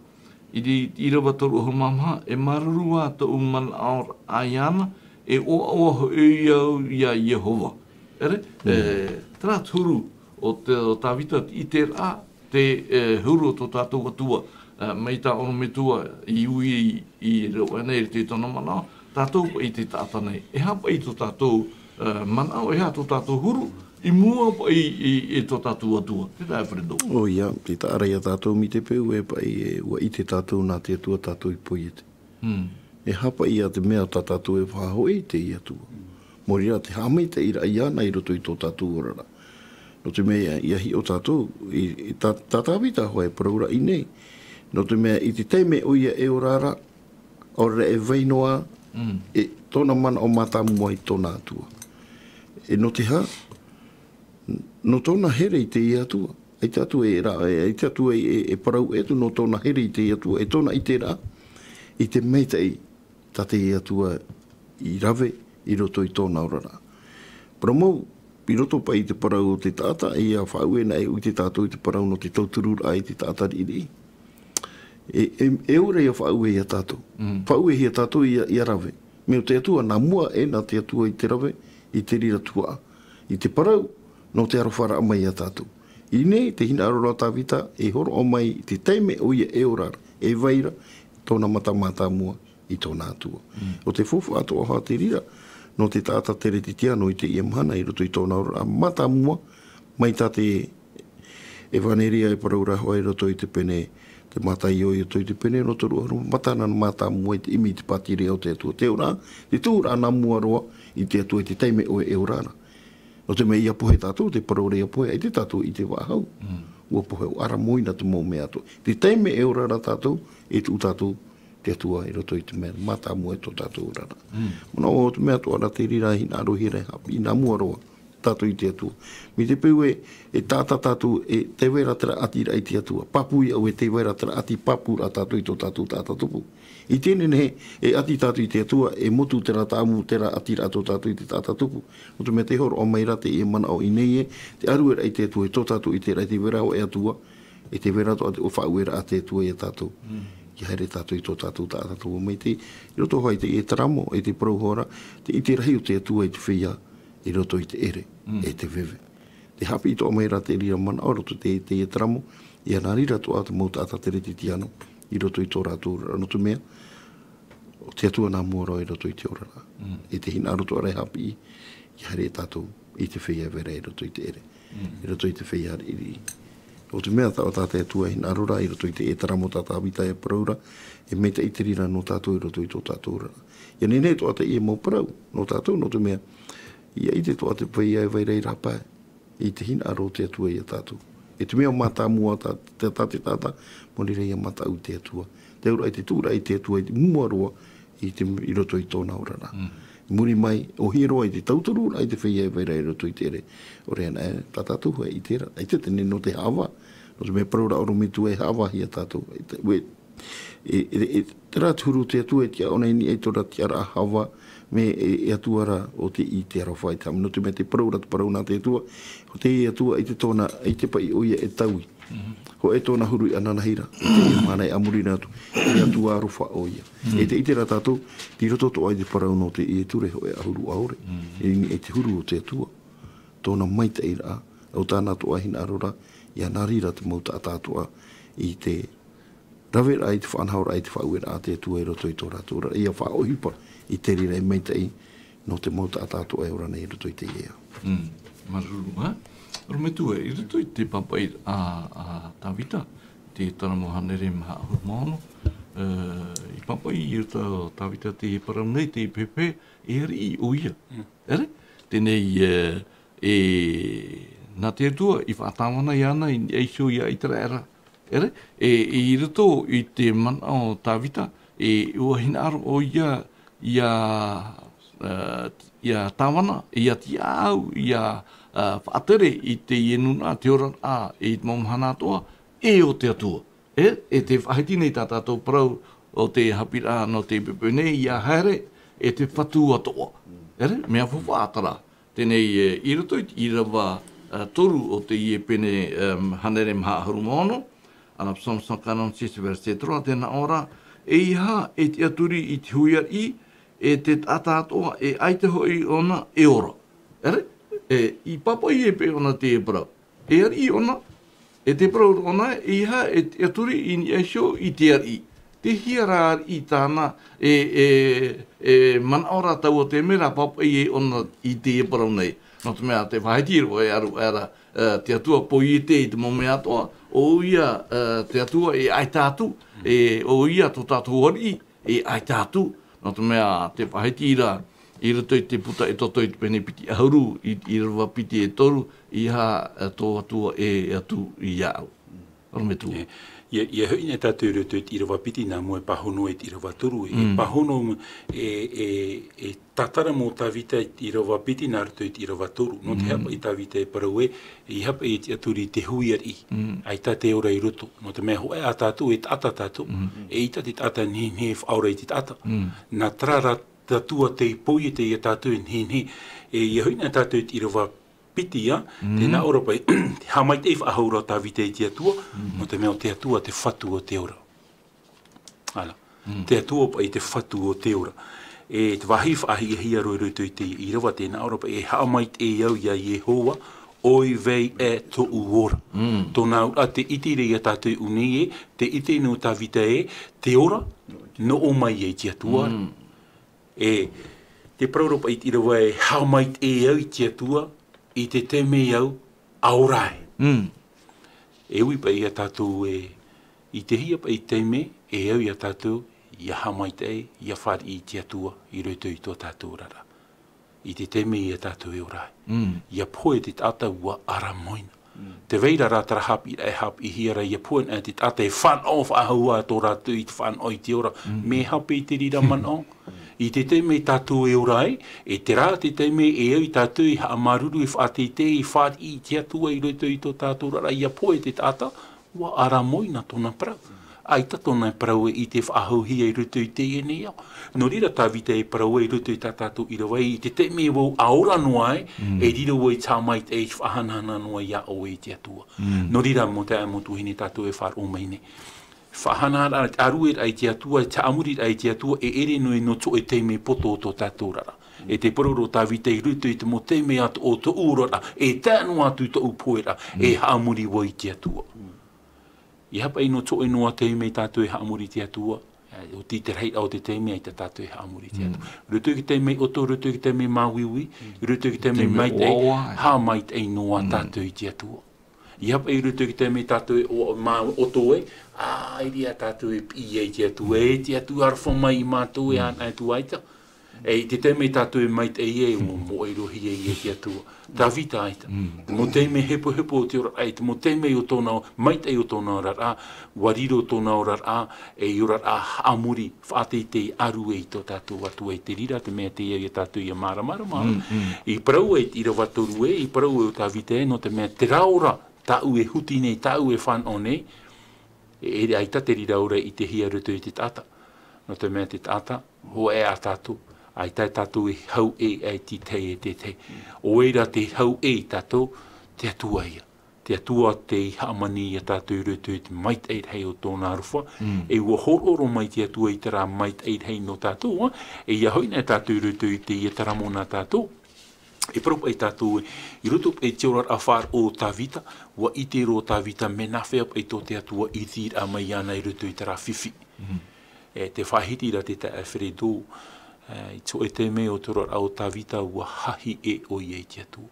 I rawa toru o mamha, e marurua ta uman aur aiana, e o au ia Yehova. Ere? Tērā turu o tawita i te rā, te huru o tō tātou atua, mai tā ono me tua i ui i reo nei te tōna manao, tātou i te tāta nei. E hapa i tō tātou manao, e hapa tō tātou huru, i mua pa i tō tātou atua. Te tā Alfredo. O ia, te tārai a tātou mi te peu e pa ua i te tātou nā te atua tātou i poiete. E hapa i a te mea tā tātou e whahoi te i atua. Morira te hamei te ira i ana i roto i tō tātou orara. No te mea i ahi o tātou, i tātāwita hoa e paraura i nei. No te mea i te teime o ia e orara, ora e veinoa, e tōna mana o mātāmua i tōna atua. E no te ha, no tōna here i te i atua. E te atua e rā, e te atua e parau etu no tōna here i te i atua. E tōna i te rā, i te meitei ta te i atua i rave i roto i tōna orara. Paramau, i roto pa i te parau o te tāta, e a whauena e ui te tātou i te parau no te tauturura ai te tāta ri. E ure ia whaue i a tātou. Whaue i a tātou i a rave. Me o te atua, nā mua e nā te atua i te rave, i te rira tua. I te parau, no te arowhara amai i a tātou. I nei, te hina arora tāwita, e horo o mai i te teime o ia e orara, e vaira, tōna mata mua i tōna atua. O te fufu ato o te rira, no te tāta tere te tiano i te ia mahana i roto i tōna orara, mata mua, mai tā te evaneria e paraura hoa i roto i te pene, te mata i oi roto i te pene, roto rua, matana mata mua i te imi te patire o te atua. Te ora, te tūra ana mua roa i te atua i te teime o e orara. No te mea ia pohe tātou, te paraura ia pohe, i te tātou i te wahau. Ua pohe o ara moina te mō mea atua. Te teime e orara tātou, e tū tātou te atua i roto i te mea, mata mua e tō tātou orara. Mana o te mea atua, ara te rira hi nā rohire, i nā mua roa, tātou i te atua. Mi te peu e tāta tātou, e te wera tera ati rai te atua. Papui au e te wera tera ati papu ra tātou i tō tātou tāta tupu. I tēne ne e ati tātou i te atua, e motu tera tāmu tera ati ra tō tātou i te tāta tupu. O te mea te horo o mai rate e mana o inei e, te arue rai te atua, e tō tātou i te rai te wera o e atua, e te wera o whauera a te atua i a tātou. Ki haere tātou i tō tātou tāta tupu. Mai te, i roto hoa i te e taramo, e te parauhora, te i te rahi o te atua i te whia, i roto i te ere, e te veve. Te hapi i tō mai rate rira mana, o roto te e taramo, i ana rira tō ata mō tāta tere te tiano, i roto i tō rātou ranotu mea, o te atua nā mua i roto i te orara. E te hina roto arai hapi i haere tātou i te whia vera i roto i te ere, i roto i te whia iri. O te mea tāo tātai atua hina arora i roto i te e taramo tātā wita e paraura, e meita i te rira no tātou i roto i tō tātou orara. Ia nei tō ata i e mō parau, no tātou, no te mea, ia i te tō ata whia e vairei rapai, i te hina aro te atua i a tātou. E te mea o mata mua te tāta, moni rei a mata au te atua. Te ura i te tūra i te atua i te mua roa i roto i tōna orara. Muri mai, o hiroa i te tauturura i te whia e vaira i roto i te ere. O rea nā, tātātua i tera. I te tene no te hawa. No te mea paraura oro mitu e hawa hi a tātou. Ue Tera turu te atua e tia ona ni e tora te ara hawa me e atuara o te I te arawhai tam. No te me te paraura te parauna te atua, o te I atua i te tōna, i te pai oia e taui. Ho e tōna huru I ananahira, e te mana e amuri nātu, e atua arofa oia. E te itera tātou, ti roto to ai te parauna o te I e ture ho e ahuru aore. E te huru o te atua, tōna maita I raa, au tāna to ahina arora, ia narira te mauta a tātua I te rawe ai te whanhaura ai te whauera a te atua e roto I tō rātura. Ia whaohipa I te rira e meita I no te mauta a tātua e ora nei roto I te iea. Maruru, ha? Rometua, I roto I te papai a Tawita, te taramohanere maha ahumono. I papai I roto Tawita te paraunei, te pepe, e ari I uia. Ere? Tenei nā te atua, I whaatawana I ana, I eisho I aitara era. Ere? I roto I te mana o Tawita, ua hina aro o ia tawana, ia ti au, ia whaatere I te ienuna, te ora a, I te momhana atoa, o te atua. E te whahiti nei tātātou parau o te hapira no te pepene, ia haere, e te whatu atoa. Ere? Mea whawātara. Tenei I roto I rawa toru o te ie pene hanere maha harumono, ana psalm kanon 6 verse 3, tēnā ora, iha e te aturi I te huiar I, e te tātātoa e aite hoi ona e ora. Ere? I papa I e pe ona te e parau. E ari ona, e te parau ona, iha e te aturi I ni aisho I te ari. Te hiara I tāna man ora tau o te mera papa I e ona I te e parau nei. No te mea te whaitiro e aru era te atua poi te I te mome atoa, o ia te atua e ai tātu, o ia to tātu hori e ai tātu. No te mea te whaitira, I roto I te puta e toto I te pene piti ahuru, I rawa piti e toru, iha tō atua e atu I au. Arome tu. Ia hui nei tātou roto I rawa piti nā mua pahono e I rawa turu. E pahono e tatara mō Tawita I rawa piti nā roto I rawa turu. No te hapa I Tawita e paraue, I hapa I te aturi te huiar I. Ai tā te ora I roto. No te mea hoe a tātou e tata tātou. E ita te tata ni whaura I te tata. Nā trara tatua te poi te I tātou ni. Ia hui nei tātou I rawa piti ia, tēnā ora pai, hamai te whaahura o Tawita I te atua, no te mea o te atua te whatu o te ora. Ala, te atua pai te whatu o te ora. E te wahi whaahi hia roi roto I te I rawa tēnā ora pai, e hamai te iau ia Yehowa, oi vei e to uora. Tōnā ura te itire ia tātou unei te ite no Tawita te ora, no o mai te atua. E te prauro pai I rawa e hamai te iau I te atua, I te teme au aorai. E ui pa ia tātou I te hia pa I teme, e au ia tātou, ia hamai te ia whari I te atua, I roto I tō tātou rara. I te teme ia tātou e orai. Ia poe te tata ua ara moina. Te veira rātara hapi e hapi hiera, ia poe e te tata e whan o whaahua tō rātou I te whan o I te ora. Me hapi I te rira man o. I te teme tātou e orai, e te rā te teme e au I tātou I haamaruru I whaate te I whaati I te atua I roto I tō tātou rara. Ia poe te tata, wa ara moina tōna parau. Aita tōna parau I te whaahauhia I roto I te ene au. No rira Tawita e parau I roto I tā tātou I rawai, I te teme wau aora noai, e rira wai tā mai te e whahanana noa ia o I te atua. No rira mo te amotu hine tātou e whar o maine. Whahanara aru ai te atua, te amuri ai te atua, e ere noi no to e teime poto o tō tātou rara. E te pororo Tawita I ruto I te mo teime atu o tō urora, e tānu atu tō upoera, e haamuri wai te atua. I hapa I no to e noa teime tātou e haamuri te atua, o ti te rei au te teime ai te tātou e haamuri te atua. Ruto I teime oto, ruto I teime māwiwi, ruto I teime maitei, ha maitei noa tātou I te atua. I hapa I ruto ki te me tātou o mā oto e, I ria tātou e pi e te atu arwha mai I mātou e ana e tu aita. E te me tātou e mai te e mo e rohi e te atua. Tawita aita. Mo te me hepo o te ora aita, mo te me o tōna, mai te o tōna ora wariro tōna ora e ora amuri, whaate te aru e tō tātou atu e te rira, te mea te e tātou I mara. I parau e I rawatoru I parau e o Tawita no te mea te raora, tāu e huti nei, tāu e whan o nei, e ere ai ta te rira ora i te hia rutu i te tata. No te mea te tata, ho e a tātou. Ai tai tātou e hau e ti tei e te tei. O eira te hau e tātou, te atua ia. Te atua te haamani i a tātou rutu i te mait eid hei o tōna aruwha. E ua hororo mai te atua i tera mait eid hei no tātou. E ia hoina tātou rutu i te i tera mōna tātou. E propa i tātou i rutu e te orar a whār o tā vita. Wa i te ro tā vita me na whea i tō te atua i thir a mai ana i rutu i tera whiwhi. E te whahiti ra te tae whirido. I tō e te me o tōrar au tā vita ua hahi e o i e te atua.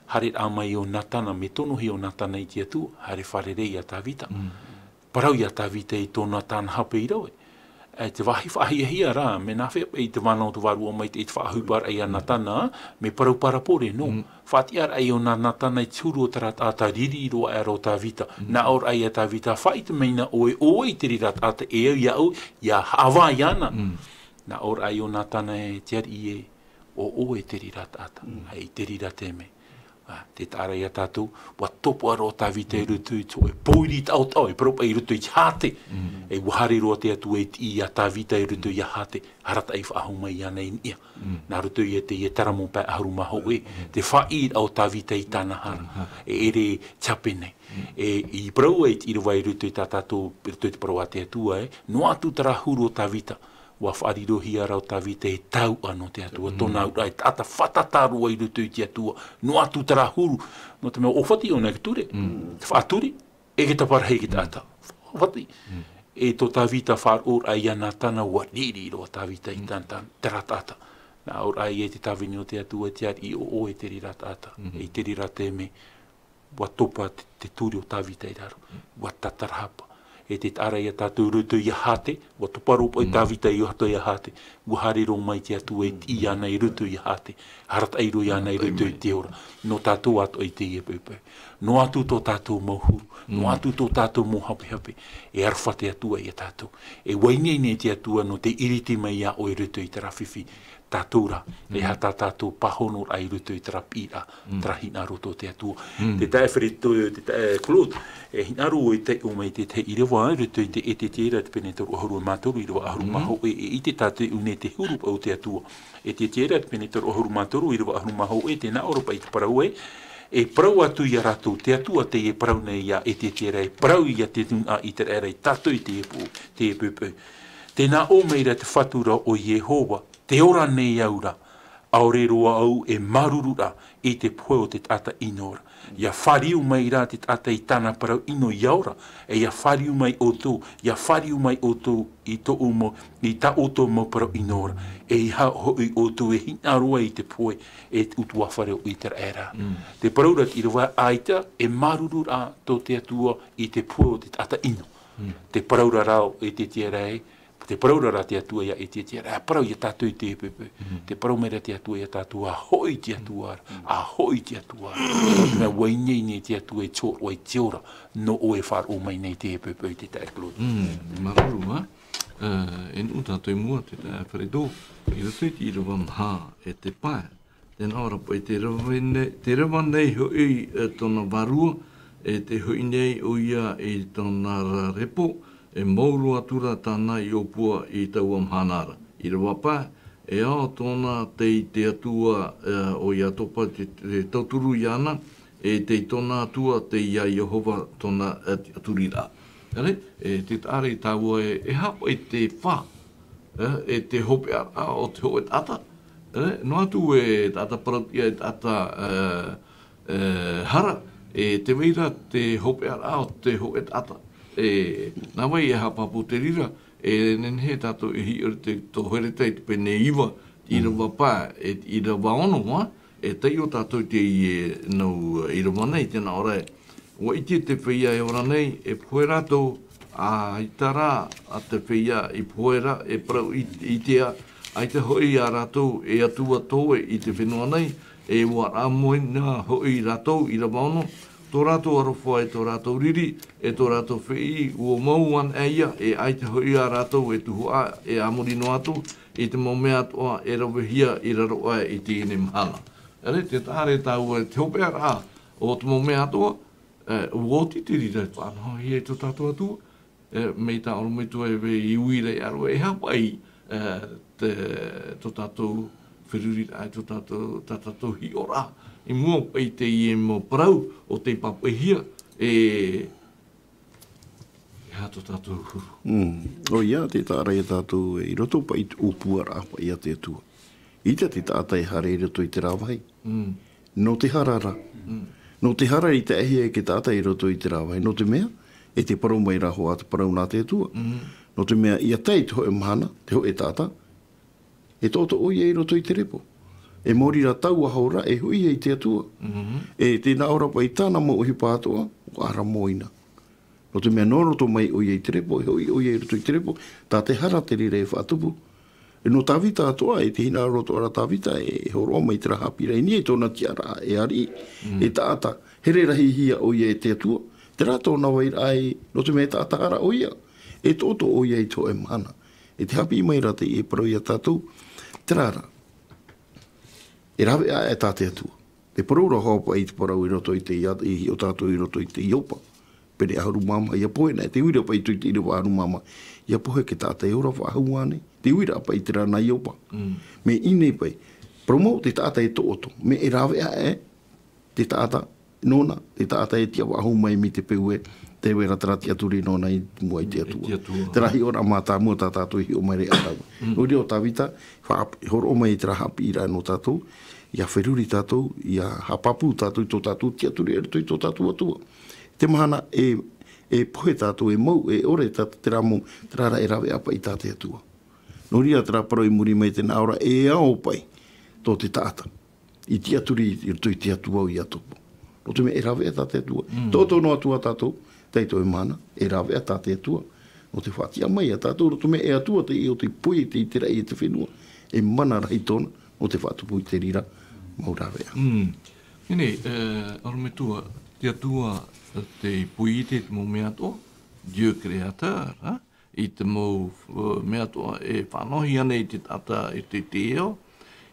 Hare a mai o natana, me tono hi o natana i te atu, hare wharerei a tā vita. Parau i a tā vita i tōna tāna hape i raue. Te wahi hia rā, me nā whea i te wānau tu waru o mai te whahupar ai a natana, me parau parapore, no. Whatiar ai o nā natana i tūru o tara tāta riri i roa ero tā vita. Nā or ai a tā vita whai te meina oe te rira tāta e au iau, ia hawa i ana. Nā or ai o natana e tiar i e o oe te rira tāta, ai te rira te me. Te tāra i a tātou, wa topo aro tā vita i rutu i tō, e poiri tau tau, e propa i rutu i hāte. E wahare roa te atu e i a tā vita i rutu i a hāte, harata i whaahu mai ana i nia. Nā rutu i te i taramo pā aharu maho e, te whai au tā vita i tāna hara, e ere chapene. E i brau e i ruwa i rutu i tā tātou, rutu i te parau a te atua e, no atu tara huru o tā vita. Wa whaarirohi arau tā vita e tau ano te atua. Tōna urai tata whatataru ai rutu i te atua. No atu tara huru. No te mea ofati o nei ture. Te whaaturi. E ke taparahei ki tāta. Ofati. E tō tā vita whaar or ai ana tana wa riri roa tā vita i tara tata. Nā or ai e te tawini o te atua tiar i o e te rira tata. E te rira te me. Wa topa te turi o tā vita i raro. Wa tatarahapa. E te tāra i a tātou rutu i a hāte, wa tuparopo i tā vita i o hato i a hāte, ua harero mai te atu e i ana i rutu i a hāte, harata eiro i ana i rutu i te ora, no tātou ato i te i e pepe, no atu tō tātou mauhuru, no atu tō tātou mō hape hape, e arwha te atua i a tātou, e wainei te atua no te iriti mai a o i rutu i te rawhiwhi, tātura, e hata tātou pahonor ai rutu i tera pira, tera hina roto te atua. Te tae whiritu, te tae Claude, e hina ro i te o mai te irewa ai rutu i te e te tera te pene toru ahuru mātoru, irewa ahuru maho, e i te tātou une te hurup au te atua. E te tera te pene toru ahuru mātoru, irewa ahuru maho, e te nā oropa i te parau e parau atu i a rātou, te atua te e parau nei ia e te tera, e parau i a te tunga i te era, i tātou i te e pupu. Te nā o meira te whatura o Yehova, te ora nei aura, aore roa au e marurura i te poe o te tata inora. Ia whariu mai rā te tata i tāna parau ino i aura, e ia whariu mai o tō, ia whariu mai o tō i tō umo, i tā o tō mau parau inora, e i hoi o tō e hina roa i te poe, e utua whareo i te era. Te paraurat i rawa aita, e marurura tō te atua i te poe o te tata ino. Te paraura rao e te tia te paraurara te atua ia e te tia parau ia tātou i te pepe. Te parau mera te atua ia tātou a hoi te atua, a hoi te atua. Mea wainei nei te atua e tōr o e te ora, no o e whar o mai nei te pepe i te tae Claude. Maruru, ma? E nu tātou i mua te tae wharedo, i rato i te irawa mha e te pae. Tēnā ora po i te rawa nei hoi tōna varua, e te hoi nei o ia i tōna repo, e mauru atura tāna i opua i tau amhanara. I rawa pā, e ao tōna te atua o ia topa te tauturu i ana, e te tōna atua te ia Jehova tōna aturira. E te tāre i tāua e hapa i te whā, e te hope ara o te hoe tata. No atu e tata paratia e tata hara, e te meira te hope ara o te hoe tata. Nā wai e hapapu te rira, e nenhe tātou e hi ori te tohereta i te pene iwa, i rawa pā, i rawa ono hoa, e tei o tātou te i nau i rawa nei, tēnā ora e. Wa iti te whia e ora nei, e poe rātou a hitara a te whia i poe rā, e parau i tea, ai te hoi a rātou e atua toe i te whenua nei, e wa rā moina hoi rātou i rawa ono, tō rātou arowha e tō rātou riri, e tō rātou whei, ua mauan eia, e ai te hoi a rātou e tuhu a, e amorino atu, e te mau mea atoa, e rawehia i raro ai i te ine mahana. Ere, te tāre tāu e te hopea rā, o te mau mea atoa, uoti te rira, whanau hi e tō tātou atua, mei ta oro mitu e we I uire aro e hapa I te to tātou whiruri ai to tātou hi ora. I mua pei te I e mo parau o te papehia e to tātou huru. O ia te tāra e tātou I roto pa I upuara apa ia te atua. Ita te tātai hare I roto I te rawai. No te harara. No te hara I te ahi e ke tātai I roto I te rawai. No te mea, e te parau mai raho a te parau nā te atua. No te mea, ia tei te hoe mahana, te hoe tāta. E tōto oi e roto I te repo. E mori ra tau a haura, e hui e te atua. E te naora pa I tāna mo uhi pātoa, o ara moina. No te mea noroto mai oi e te repo, e oi e roto I te repo, tā te hara te rire e whātupu. E no tāwita atoa, e te hina roto ara tāwita, e horoa mai te raha pira, e ni e tōna tiara, e ari, e tāta, here rahi hia oi e te atua, te rato na wai ai, no te mea tāta hara oia, e tōto oia I tō e mana. E te hapi mai rate I e parau I a tātou, te rara, e rawe a e tāte atua. Te parau ra hopa I te parau I roto I te I o tātou I roto I te iopa, pere aharu mama, ia poe nei, te uira pa I tui te iriwa aharu mama, ia pohe ke tāte eura wha ahuane, te uira pa I te rana iopa. Me ine pai, promo te tāta e tōto, me e rawe a e, te tāta, nona, te tāta e tia wahu mai mi te peue, te wera tarati aturi nona I mua I te atua. Te rahi ora mātā mua tā tātou hi o mai re atau. Uri o tāwita, horo o mai te raha pira no tātou, ia wheruri tātou, ia hapapu tātou I tō tātou, tia turi e rato I tō tātou atua. Te mahana e pohe tātou e mau, e ore tātou te ramo, te rara e rawe apa I tāte atua. No ria te raparo I muri mai te naora, e ao pai, tō te tāta. I tia turi I rato I te atua o I atopo. No te me e rawe a tāte atua. Tōtou no atua tātou, teito e mana, e rawe a tāte atua. No te whatia mai a tātou, no te me e atua te I o te pui te I te rei e te whenua. E mana rai tōna, no te whatupu I te rira, mau rawe a. Ine, arometua, te atua te pui te mo mea toa, Dieu Créateur, I te mo mea toa e whanohi ane I te tata e te teo,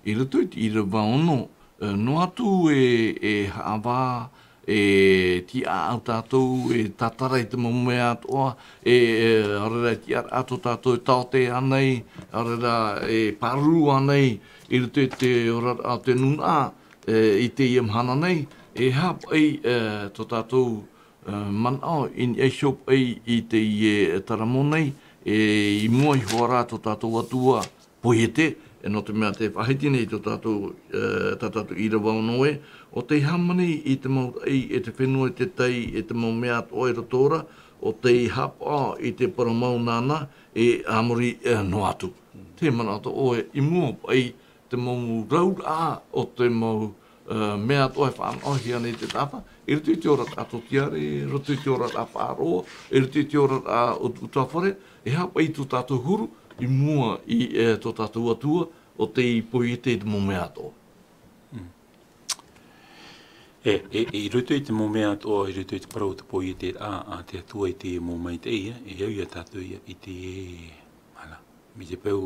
I rato I ra waono, no atu e hawa, e ti a tātou, e tatara I te mo mea toa, arera ti ar ato tātou e taote anei, arera e paru anei, I rato te ora a te nuna, I te iamhana nei, e hap ai to tātou manao in e shop ai I te I taramonei I mua I hoara to tātou atua poiete e no te mea te whahiti nei to tātou I rawa noe o te hamani I te mau ai e te whenua te tei e te mau mea oe rotora o te hapa I te paramau nana e amori no atu. Te manato oe I mua ai te mau raura o te mau mea toi whaanohi ane te tapa, I rutu te ora ato tiare, I rutu te ora a whaaroa, I rutu te ora a utawhare, e hapa I tō tātou huru, I mua I tō tātou atua, o te I poiete te mo mea toa. I rutu I te mo mea toa, I rutu I te parau te poiete a te atua I te mo mai te ia, e au ia tātou ia I te mi te peu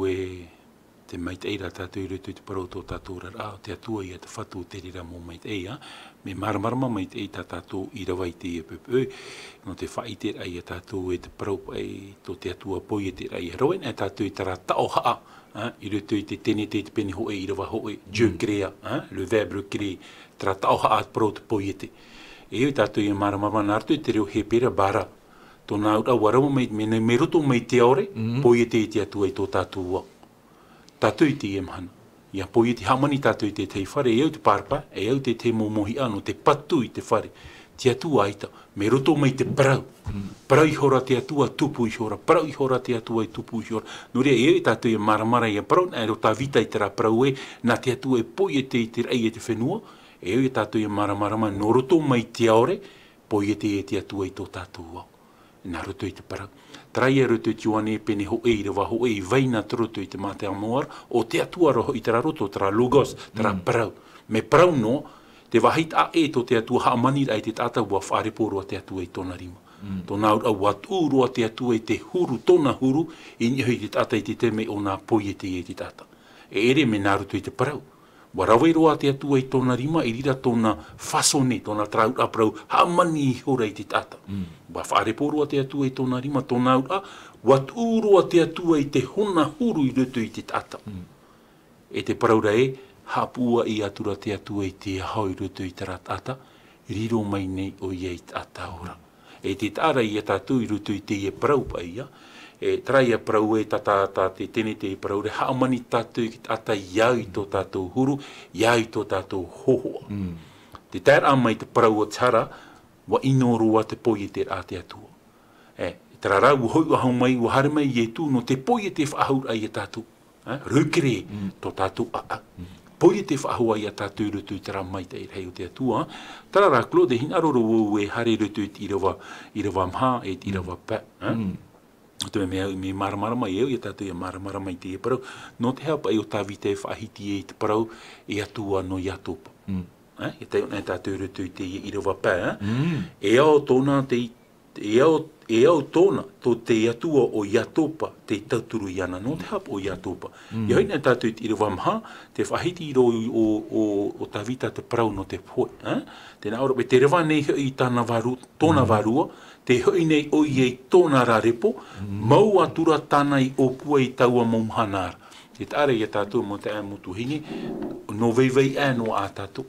te maiteira tātou I rutu I te parau tō tātou rara, te atua ia te whatu te rira mō maiteira, me maramarama maitei tā tātou I rawai te ia pepe, no te whaite ai a tātou e te parau pai tō te atua poi e te rai. Roen e tātou I tara tao haa, I rutu I te tene te peni hoe I rawa hoe, Dieu créa, le verbe créer, tara tao haa te parau te poi e te. E oi tātou I maramarama nārtu I te reo he pera bara, tō nā ura warama me roto mai te aore, poi e te atua I tō tātou wau. Tātou I te e mahana. Ia poi te hamani tātou I te tei whare, e au te pārpa, e au te te momohi anu, te patu I te whare. Te atua aita, me roto mai te parau. Parau I hora te atua, tupu I hora. Parau I hora te atua, tupu I hora. No rea, e au tātou I maramara I a parau, e rota vita I te rā parau e, nā te atua e poi e te I te rei e te whenua, e au tātou I maramarama, no roto mai te aore, poi e te atua I tō tātou wau. Nā roto I te parau. Trai e roto I wane pene ho e rewa ho e vaina troto I te mate amoar o te atua roho I tera roto, tera logos, tera parau. Me parau no, te wahit a e to te atua haamani ai te tata ua wharepo roa te atua I tōna rima. Tōna ura watu roa te atua I te huru, tōna huru, I niho I te tata I te teme o nā poi e te tata. E ere me nā roto I te parau. Wa rawai roa te atua I tōna rima, I rira tōna fasone, tōna trau aprau, hamani I hora I te tata. Wa whaarepo roa te atua I tōna rima, tōna ura, wa tūroa te atua I te hona huru I rutu I te tata. E te paraura hapua I atura te atua I te hau I rutu I te ratata, riro mai nei o ia I tata ora. E te tāra I tātou I rutu I te parau pa ia, e trai parau tata te tene te parau re haamani tātou I tata iau I tō tātou huru, iau I tō tātou hohoa. Te tāra mai te parau o tara, wa ino roa te poi te rā te atua. Te rara u hoi ahau mai, u hare mai I tū, no te poi te whaahura I tātou. Rukere tō tātou a. Poi te whaahua I a tātou rutu I tara mai te rei o te atua. Tarara klo de hinaroro e hare rutu I rawa mha e I rawa pa. Te me maramara mai I tātou I maramara mai te parau. No te hapa o tāwite whaahiti te parau I atua no I atopa. E te ona tātou rutu te I rawa pa. E ao tōna E au tōna tō te atua o Iatopa te tauturu I ana, no te hapa o Iatopa. I haina tātou I rawa mha, te whahiti ro o tawita te parau no te poi. Tēnā ora, te rewa nei I tāna varu, tōna varua, te hoi nei o I tōna rarepo, mau atura tāna I opua I taua maumhanara. Te tāre I tātou mo te amutu hingi, no veivei no a tātou.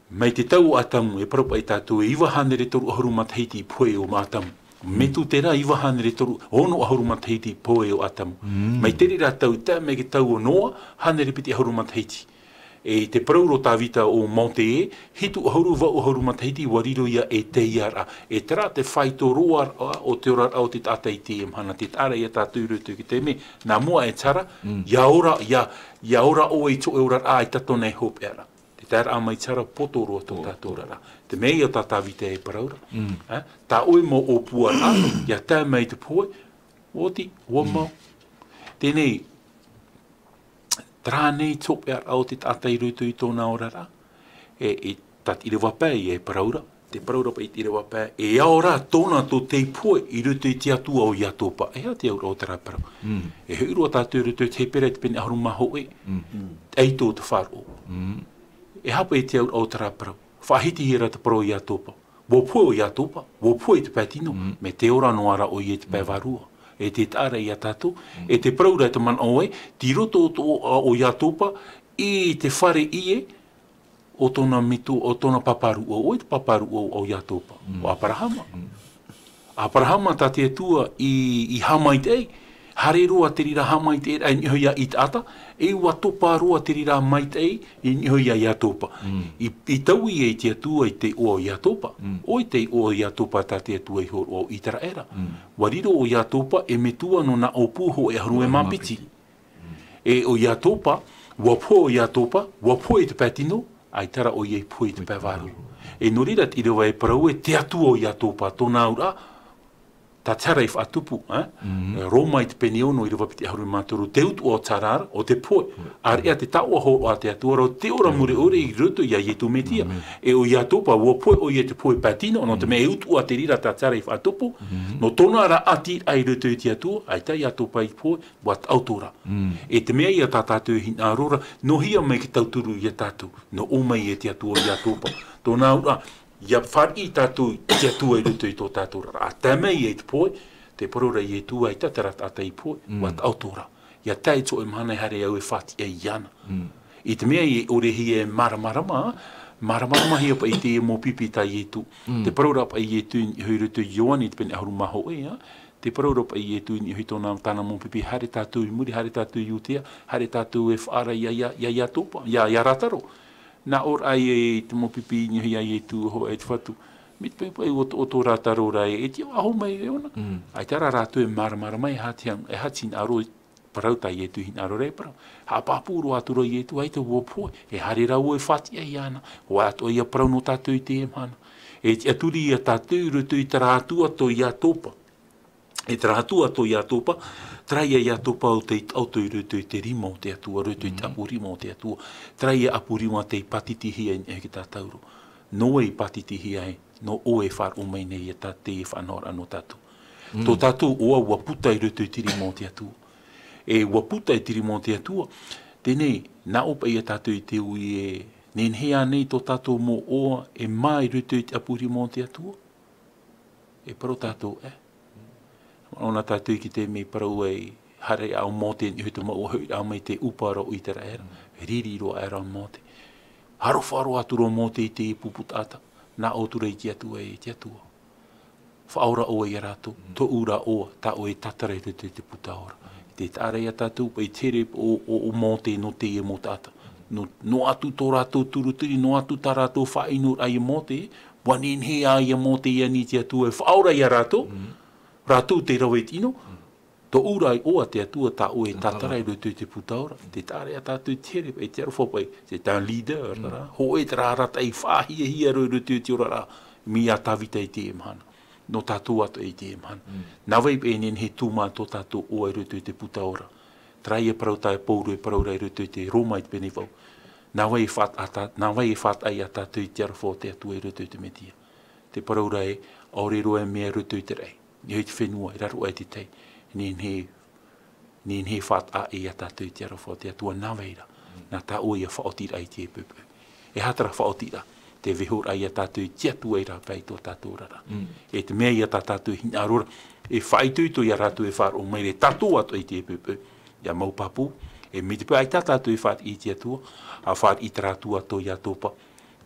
Mai te tau atamu e parapa I tātou e iwa hanere toru ahuru matahiti I poe o mātamu. Metu te rā iwa hanere toru ono ahuru matahiti I poe o atamu. Mai te rira tau tā me ke tau o noa hanere piti ahuru matahiti. E te parauro tāwita o Monte hitu ahuru wa ahuru matahiti wariro ia e te iara. E tera te whaito roa o te ora au te tata I te mhana. Te tāra ia tātou rutu ki te me. Nā mua e tara, ia ora o e to e ora a I tato nei hope era. Tēr a mai tara potoro tō tātou rara. Te mei o tātāwite e paraura. Tā oi mo o pua rā, ia tā mei te poe, oti, wamau. Tēnei, trā nei tōpe ar au te tātai rutu I tōna ora rā. E tat I rewa pē I e paraura. Te paraura pa I te rewa pē. E ao rā tōna tō te poe I rutu I te atua o Iatopa. E hea te aura o te rā parau. E huirua tātou rutu te pere te pene aharu maho e. Eito te whāro. E hapa te au te rāparau. Whahiti hira te parau I Iatopa. Wo pua o Iatopa, wo pua I te pētino, me te ora no ara o I te pēwarua. E te tāra I a tātou, e te paraura te man oe, ti roto o Iatopa, I te whare ie, o tōna mitu, o tōna paparu o te paparu o Iatopa, o Aparahama. Aparahama tā te atua I hamai te ei, hare roa te rira hamai te ei, nihoia I te ata, e ua topa roa te rira mai te ei, I nihoia Iatopa. I taui e te atua I te o Iatopa, o te o Iatopa tā te atua I horo o Itara era. Wariro o Iatopa e metua no na o puho e haru e mapiti. E o Iatopa, wapo o Iatopa, wapo e te patino, ai tara o I pui te pēwaru. E no rira te rewa e parau e te atua o Iatopa, tōna ura, tā tara I whaatupu, Roma I te pene ono I rewa piti haru mātoro, te utu o tarara, o te poe, ar ea te taua ho o te atua, ro te ora mure ore I ruto ia Ietu metia. E o Iatopa, wo poe o I te poe patino, no te me e utu a te rira tā tara I whaatupu, no tōna ara ati ai ruto I te atua, ai ta Iatopa I poe, wat autora. E te mea ia tā tātou hina arora, no hia mai ki tauturu I tātou, no o mai e te atua o Iatopa. Tōna ura, ia whari tātou te atua I ruto I tō tātou rara. A tamei e te poe, te porora I e tua I tatara tātai I poe, wat autora. Ia tai tō e mahana hare au e whati e iana. I te mea I ore hi e maramarama hia pa I te e mō pipi tā I e tu. Te porora pa I e tu hui ruto Ioani te pene ahuru maho e, te porora pa I e tu hui tōna tāna mō pipi, hare tātou I muri, hare tātou I utea, hare tātou e whaara ia topa, ia rataro. Nā or ai e te mopipi ni ai e tu ho e te whatu. Me te pai o tō rātaro rai e te aho mai e ona. Ai tara rātou e maramara mai e hatin aro parauta I e tu hin aro rei parau. Ha pāpūro aturo I e tu ai te wopoe. E hare rau e whati ai ana. O ato ia parau no tātou I te emhana. E te aturi I a tātou rutu I tara atua to Iatopa. E tara atua to Iatopa, traia Iatopa o te auto I rutu I te rima o te atua, rutu I te apurima o te atua. Traia apurima te patitihia e ki tā tauro. No e patitihia e, no o e whar o mai nei e tā te e whanora no tātou. Tō tātou oa ua puta I rutu I te rima o te atua. E ua puta I te rima o te atua, Tēnei, nā opa ia tātou I te ui e nenhea nei tō tātou mō oa e mai rutu I te apuri mō te atua. E paro tātou e. Ona tātou ki te mei parau e hare au mō te ni hutu mau hui au mai te uparo I te raera. Riri roa e rau mō te. Haro wharo aturo mō te I te puputata. Nā otura I te atua e te atua. Whaora oa I rātou. Tō ura oa tā o e tatare rutu te putaora. Te tāre a tātou pa I tere o mō te no te e mō tāta. No atu tō rātou turutiri, no atu tā rātou whainur ai mō te, wanin he a ia mō te ia ni te atua e whaora I a rātou, rātou te rawe tino, tō ura I oa te atua tā o e tātarai rutu te putaora. Te tāre a tātou tere pa I te arofopai, te tā leader, ho e te rārata I whahia hia rutu te ora rā, mi a tāwita I te emhana. No tātou atu I te emhana. Nā wei pēnen he tūmā tō tātou o e rutu te putaora. Trai e parau tai pouru e parau rai rutu te Roma I te pene wau. Nā wei e what ai a tātou I te arafo te atu e rutu te metia. Te parau rai, aore roa e mea rutu te rei. Ni hoi te whenua, I raro ai te tei. Nien he what a e a tātou I te arafo te atua nā weira. Nā tā oi a whaotira I te pupu. E hatara whaotira. Te vehor ai a tātou I te atua I rā pai tō tātou rara. E te mea I a tātou I hina arora. E whaituitu I a rātou e whāro mai re tātou atu I te pupu. Ia maupapu. E me te pua ai tātou I whār I te atua. A whār I tātou ato I a tōpa.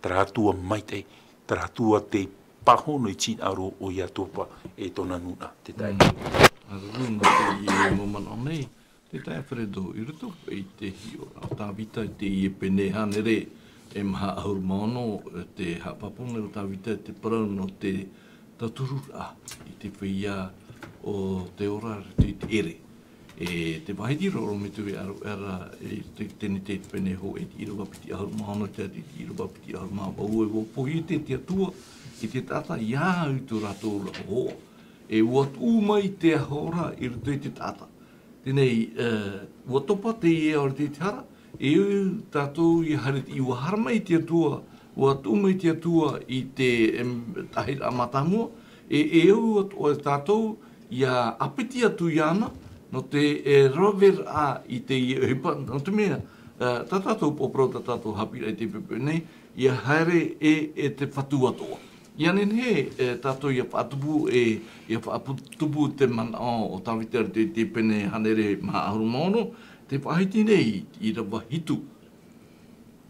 Tātou maitei. Tātou te pahono I tīn aro o I a tōpa. E tōna nuna. Te tai. Aruna te I momana nei. Te tai Fredo I rutu I te hio. A tāwita I te I pene hanere. E maha ahuru maono, te hapapona o tāwita te parau no te taturura I te whia o te ora te ere. E te wahitiro o me tuwe aru era tēne te pene ho e te irawapiti ahuru maono te irawapiti ahuru maono. O e wopohi te atua I te tata ia utu rato ho. E wat umai te ahora I rutu I te tata. Tēnei, watopa te e ora te hara. E tātou I harit I waharma I te atua, ua tūma I te atua I te tahira amatamua, e o tātou ia apiti atu iana, no te rover a I te hipa, no te mea, tātou popro tātou hapira I te pepe nei, ia haere e te whatu atoa. Ia nen he, tātou ia whaatupu ia whaatupu te mana o tāwita te pene hanere maha ahuru maono, te whahiti nei I rawa hitu.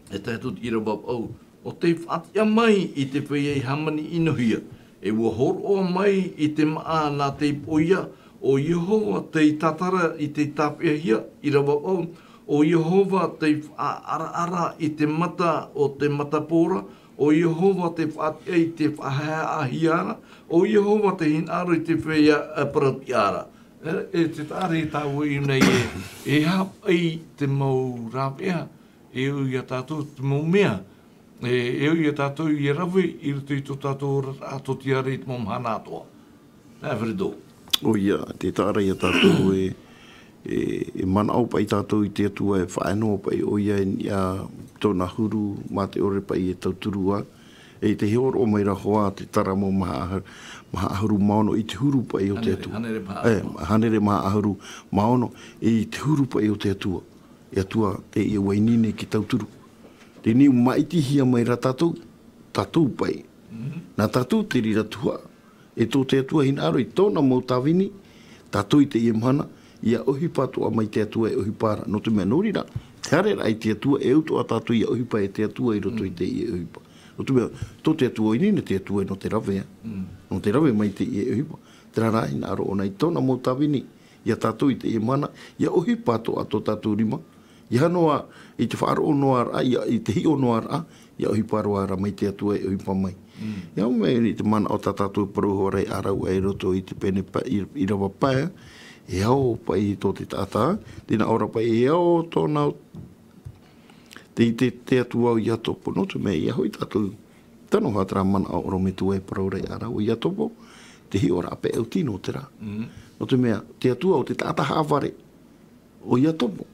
E tātou I rawa au. O te whatia mai I te whea I hamani inohia. E ua horo mai I te maa nā te poia. O Yehova te tatara I te tāpehia I rawa au. O Yehova te ara I te mata o te matapora. O Yehova te whatia I te whahea ahiara. O Yehova te hinaro I te whea paratiara. E te tāre tāua I nei e hapai te mau rāpea, e u I a tātou te mau mea, e u I a tātou I rawe I rutu I tō tātou ato tiare I te mau mhana atoa. Nā Fredo. O ia, te tāre I a tātou e mana au pai tātou I te atua e whaenoa pai o ia I a tōna huru mā te ore pai e tauturua. E te heor o mai rahoa te tara mo maha ahuru maono I te huru pai o te atua. Hanere maha ahuru maono I te huru pai o te atua. E atua te I wainine ki tauturu. Te niu maitihia mai ra tātou pai. Nā tātou te rira tua. E tō te atua hina aro I tōna mau tāwini, tātou I te iemhana, ia ohipa toa mai te atua e ohipara. No te mea norira, te harera I te atua e uto a tātou ia ohipa e te atua I roto I te I ohipa. O tu mea, tō te atua inine te atua no te rawea. No te rawe mai te I ohipa. Te rara ina aro ona I tōna mō tāwini. Ia tātou I te iemana. Ia ohipa toa tō tātou rima. Ia noa I te whaaro o noa ra, I te hi o noa ra. Ia ohipa roa ra mai te atua e ohipa mai. Ia mai I te mana o tā tātou paruho rei arau e roto I te pene I rawa pae. E au pai tō te tātā. Tēnā ora pai e au tōna te atua o ia topo. No te mea ia hoi tātou. Tano hatra mana o rome tu e parau rei arau o ia topo. Te hi ora ape au tino te rā. No te mea, te atua o te tāta haware. O ia topo.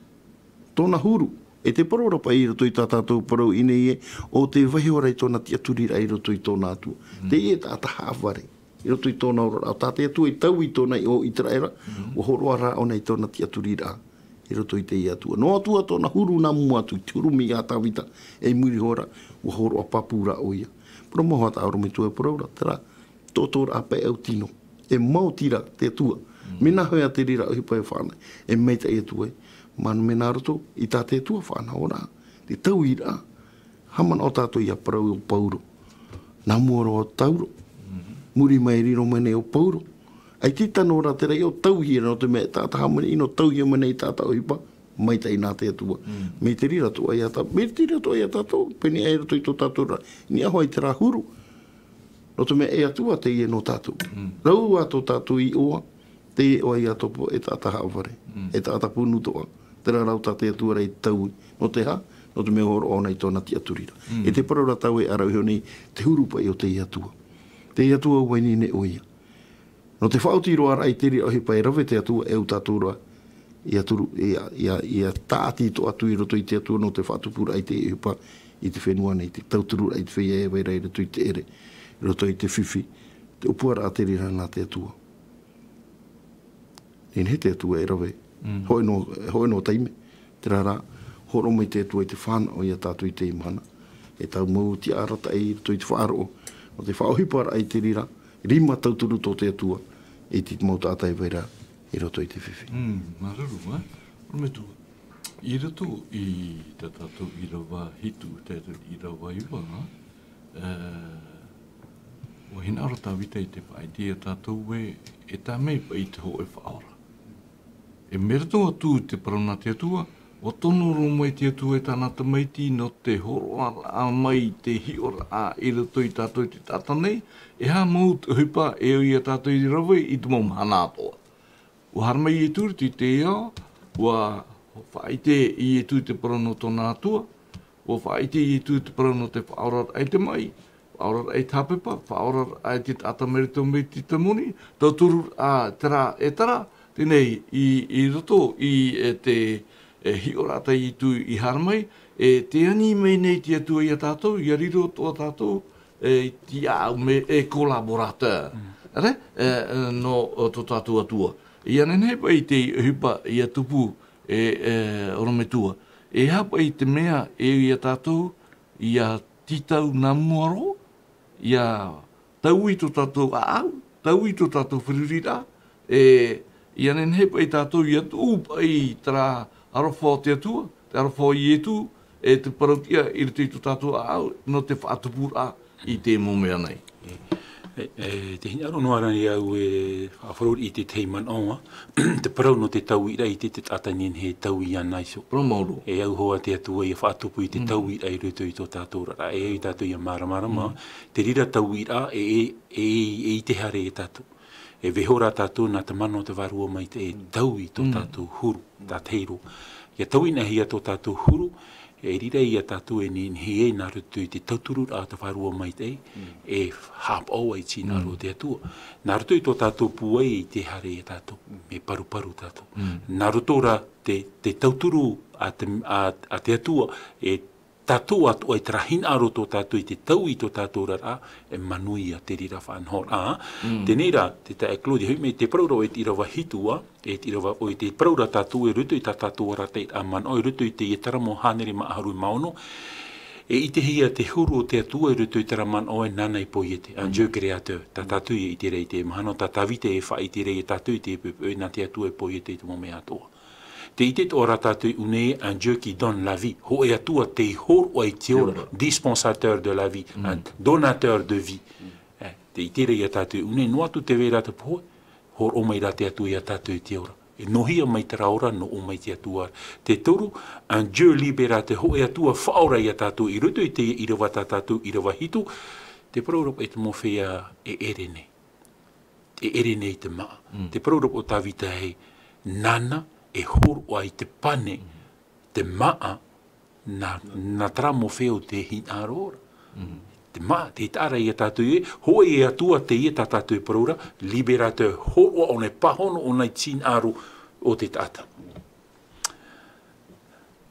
Tōna huru. E te parora pai I roto I tātou parau ine ie. O te wahi ora I tōna tia turira I roto I tōna atua. Te ie tāta haware. I roto I tōna ora. O tāte atua I tau I tōna o I traera. O horoa rā ona I tōna tia turira. i roto i te i atua. No atua tōna huru na mua atu, te huru mi a tawita, e muri hora, ua horo a papura o ia. Pro moha ta aro me tua praura, tera, tōtora a pe au tino, e mau tira te atua. Mena hoi te rira o hipa e whānai, e meita i atua, manu me nā roto, i tā te atua whāna ora, te tau i rā, haman o tātou i a parau o pauro, nā muaro o tauro, muri mai riro mene o pauro, ai titano ora te rei o tauhia no te mea tāta hamani ino tauhia mene i tāta o hipa, mai tai nā te atua. Me te rira tu ai ata, me te rira tu ai ata tō, peni ai rato i tō tātou, ni aho ai te rā huru, no te mea e atua te i no tātou. Rau ato tātou i oa, te i o ai ato po e tāta haaware, e tāta punu toa, te rā rau tāte atua rei taui, no te ha, no te mea horo ona i tōna ti aturira. E te paraura tau e arau heo nei, te hurupa i o te i atua. Te i atua uai ni ne oia. No te whautiro ara i tiri o hipa e rawe te atua e u tātura i aturu, i a tāti to atu i roto i te atua no te whaatupura i te hipa i te whenua nei, te tauturu i te whea e weira i roto i te ere, i roto i te whiwhi, te upuara a tiri rana te atua. Nen he te atua e rawe, hoi no taime, te rara, horo mai te atua i te whana o i a tātu i te imahana, e tau mau ti arata i roto i te whaaro, no te whaohipara i te rira, rima tauturu tō te atua, e ti mau tātai weira i roto i te whiwhi. Maruru, ha? Rome tua. I roto i te tātou i rawa hitu, te i rawa iwa, ha? O hina aro tāwita i te whaidea tātou e tā mei pa i te ho e whaora. E merito atu te parana te atua, o tono romo i te atua e tānata maiti no te horo a mai te hiora a i roto i tātou i te tātanei, e ha mau te hupa e o i a tātou i rawe i te mau mahana atoa. O haramai i tūri ti te ea, ua whaite i e tū te parano tōna atua, ua whaite i e tū te parano te whaorar ai te mai, whaorar ai tāpepa, whaorar ai te tata merito me te tamoni, tau turu a tera e tara, tenei i roto i te hiorata i tū i haramai, e te ani mei nei te atua i a tātou, i a riro tō tātou, ti au me collaborateur, no tō tātou atua. I anenei pa i te hupa i a tupu orometua, e hapa i te mea e i a tātou, i a titau na muaro, i a tau i tō tātou au, tau i tō tātou whirurira, i anenei pa i tātou i a tūpa i tara arofo te atua, te arofo i etu, e te parautia i rito i tō tātou au, no te whaatupura i te momea nei. Te hina aro noara ni au e whaafarori i te teiman oa, te parau no te tau ira i te tātanien he tau i anai so. Promauro. E au hoa te atua i a whaatupu i te tau ira i ruto i tō tātou rara, e i tātou i a maramarama, te rira tau ira e te hare e tātou. E vehora tātou nā te mano te varua mai te e tau i tō tātou huru, tā teiro. Ia tau ina hia tō tātou huru, e rira i a tātou e ni hie nā rutu i te tauturu a te wharua mai te e hap au ai tina aro te atua. Nā rutu i tō tātou puai i te hare i a tātou, me paru tātou. Nā rutu ra te tauturu a te atua e tātou atu ai trahina aro tō tātou i te tau i tō tātou rara e manui a te rira whanhor a. Tenera, te ta e klodi hui me te praura o e te irawa hitua, e te irawa o e te praura tātou e rutu i tā tātou ara te a man o e rutu i te taramo hanere ma aharu i maono, e i te hia te huru o te atua e rutu i taraman o e nana i poiete, a Dieu créateur, tā tātou i te rei te mahano, tā tāwite e wha i te rei e tātou i te pepe, nā te atua e poiete i te mome atoa. Te ite ora tātou une un Dieu qui donne la vie. Ho e atua te hor o e te ora, dispensateur de la vie, un donateur de vie. Te ite rei a tātou une, noa tu te vera te poe, hor o mai ra te atu i a tātou i te ora. E nohia mai te raora, no o mai te atua. Te toru, un Dieu libera te ho e atua whaora i a tātou i rutu i te irawa tātou i rawa hitu, te praurop e te mowhea e erene. E erene i te maa. Te praurop o tāwita hei nana, e hor o ai te pane, te maa, na tramo wheo te hinarora. Te maa, te tāra i a tātou e, hoe e atua te i a tātou e paraura, liberateur, hor o one pahono o nei tin aru o te tata.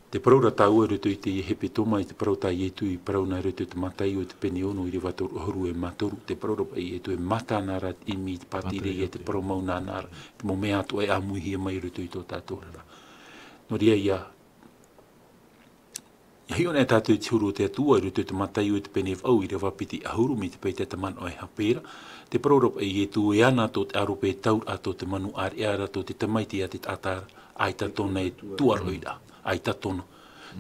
Te paraura tāua rutu i te hepe toma, i te parauta i etu i parauna rutu te matai o te pene ono i rewa horu e matoru, te paraura i etu e mata nara i mi te patire i te parau mauna nara, te mo mea ato e amuhia mai rutu i tō tātou rara. no ria ia hi ona tātou te huru o te atua, i rutu te matai o te pene au i rewa piti ahuru, mi te pei te man o e hapera, te prorop e tu e ana tō te arope e taur a tō te manu ar e ara tō te tamaiti a te tātara, ai tatona e tuaroira, ai tatona.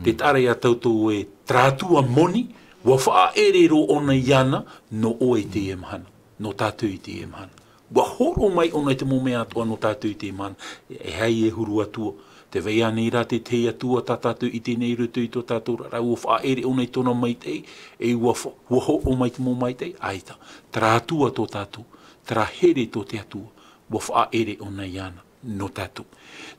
Te tara ia tautou e trātua moni, wa wha erero ona iana, no o e te e mahana, no tātou i te e mahana. Wa horo mai ona i te momea atua no tātou i te e mahana, e hei e huru atua, te vea nei rā te te atua tā tātou i tēnei rutu i tō tātou rau o wha ere ona i tōna mai tei, e ua horo mai te mō mai tei, aita, trātua tō tātou, tra here tō te atua, wa wha ere ona iana, no tātou.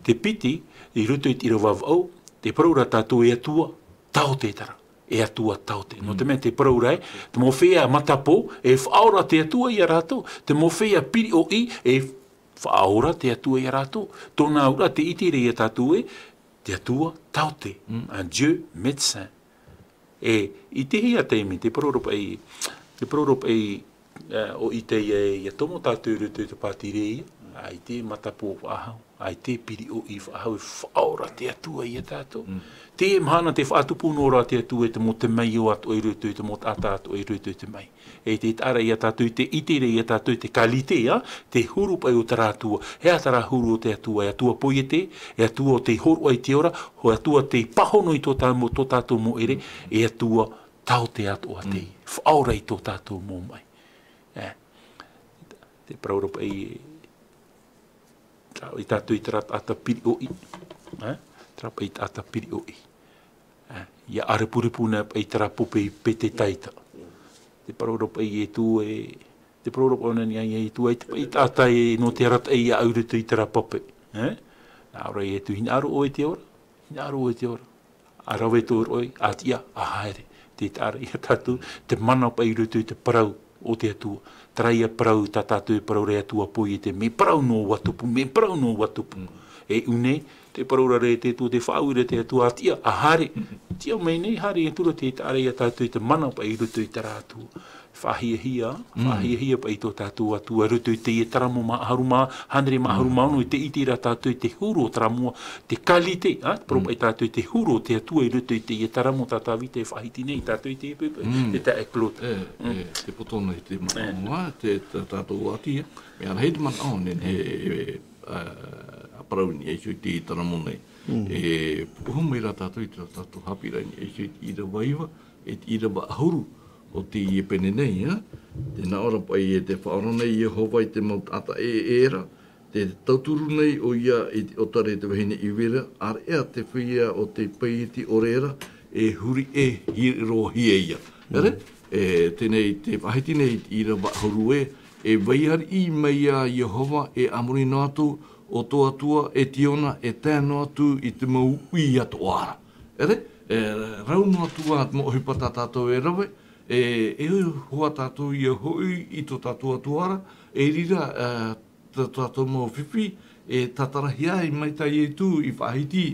Te piti, i rutu i tira wawau, te praura tātou e atua, tau te tara, e atua tau te. No te mea te praura e, te mo whea matapo, e whaora te atua i a rātou, te mo whea piri o i, e whaora te atua i a rātou. Tōna ura te itere i a tātou e, te atua tau te. Un Dieu médecin. E i te hia teimi, te praura ei, o i te i a tomo tātou rutu te pātire i, ai te matapo wahau, ai te piri o i whahau, whaora te atua i a tātou. Te mahana te whaatupu nora te atua te mo te mai o atu i rutu te mo tata atu i rutu te mai. E te tara i a tātou, te itere i a tātou, te kalitea, te huru pai o te rātua. He atara huru o te atua, e atua poiete, e atua te horu ai te ora, ho atua te pahono i tō tātou mo ere, e atua tau te atua te, whaora i tō tātou mo mai. Te praurapa i tātou i tara ata piri o i. Trapa i tata piri o i. Ia arepuripuna i tara pope i pete taita. Te paroropa i e tu e... Te paroropa ona ni ai e tu i tata e no te rata i a aureta i tara pope. Aura i e tu hinaro o e te ora. Hinaro o e te ora. Arawe tō roi, atia, a haere. Te tara i a tātou, te mana pa i rutu i te parau o te atua. Traia parau ta tātou parau rea tua poi e te me parau no watupu, me parau no watupu. E une, te paraura re te tu te whaure te atua atia, a hare. Tia mei nei, hare e tura te tare i a tātou i te mana pa i rutu i te rātua. Whahia pa i tō tātou atua, rutu i te i taramo maharuma, hanere maharuma ono i te itira tātou i te huro tramua, te kalite, propa i tātou i te huro te atua i rutu i te i taramo tātawi te whahiti nei, tātou i te epepe, te ta e klota. Te potona i te maharuma, te tātou atia, me ana heiti man aonen he aparauni e sui te i taramo nei. E puhumeira tātou i tātou hapiraini e sui te ira waiwa, e te ira wa ahuru, o te i e pene nei, tēnā ora pai e te whaoro nei e hova i te maut ata e era, te tauturu nei o ia o tare te wahine i wera, ar ea te whia o te paiti o reira, e huri e hiro hia ia. Ere? Tēnei te wahiti nei i ra wahuru e waiari i meia Jehova e amurino atu o tō atua e tiona e tēno atu i te mau ui atu ara. Ere? Rauno atua mo hipata tātou e rawe, e hoa tātou i a hoi i tō tātou atuara, e rira tātou mō whiwhi, e tatarahia i maitai e tū i whahiti,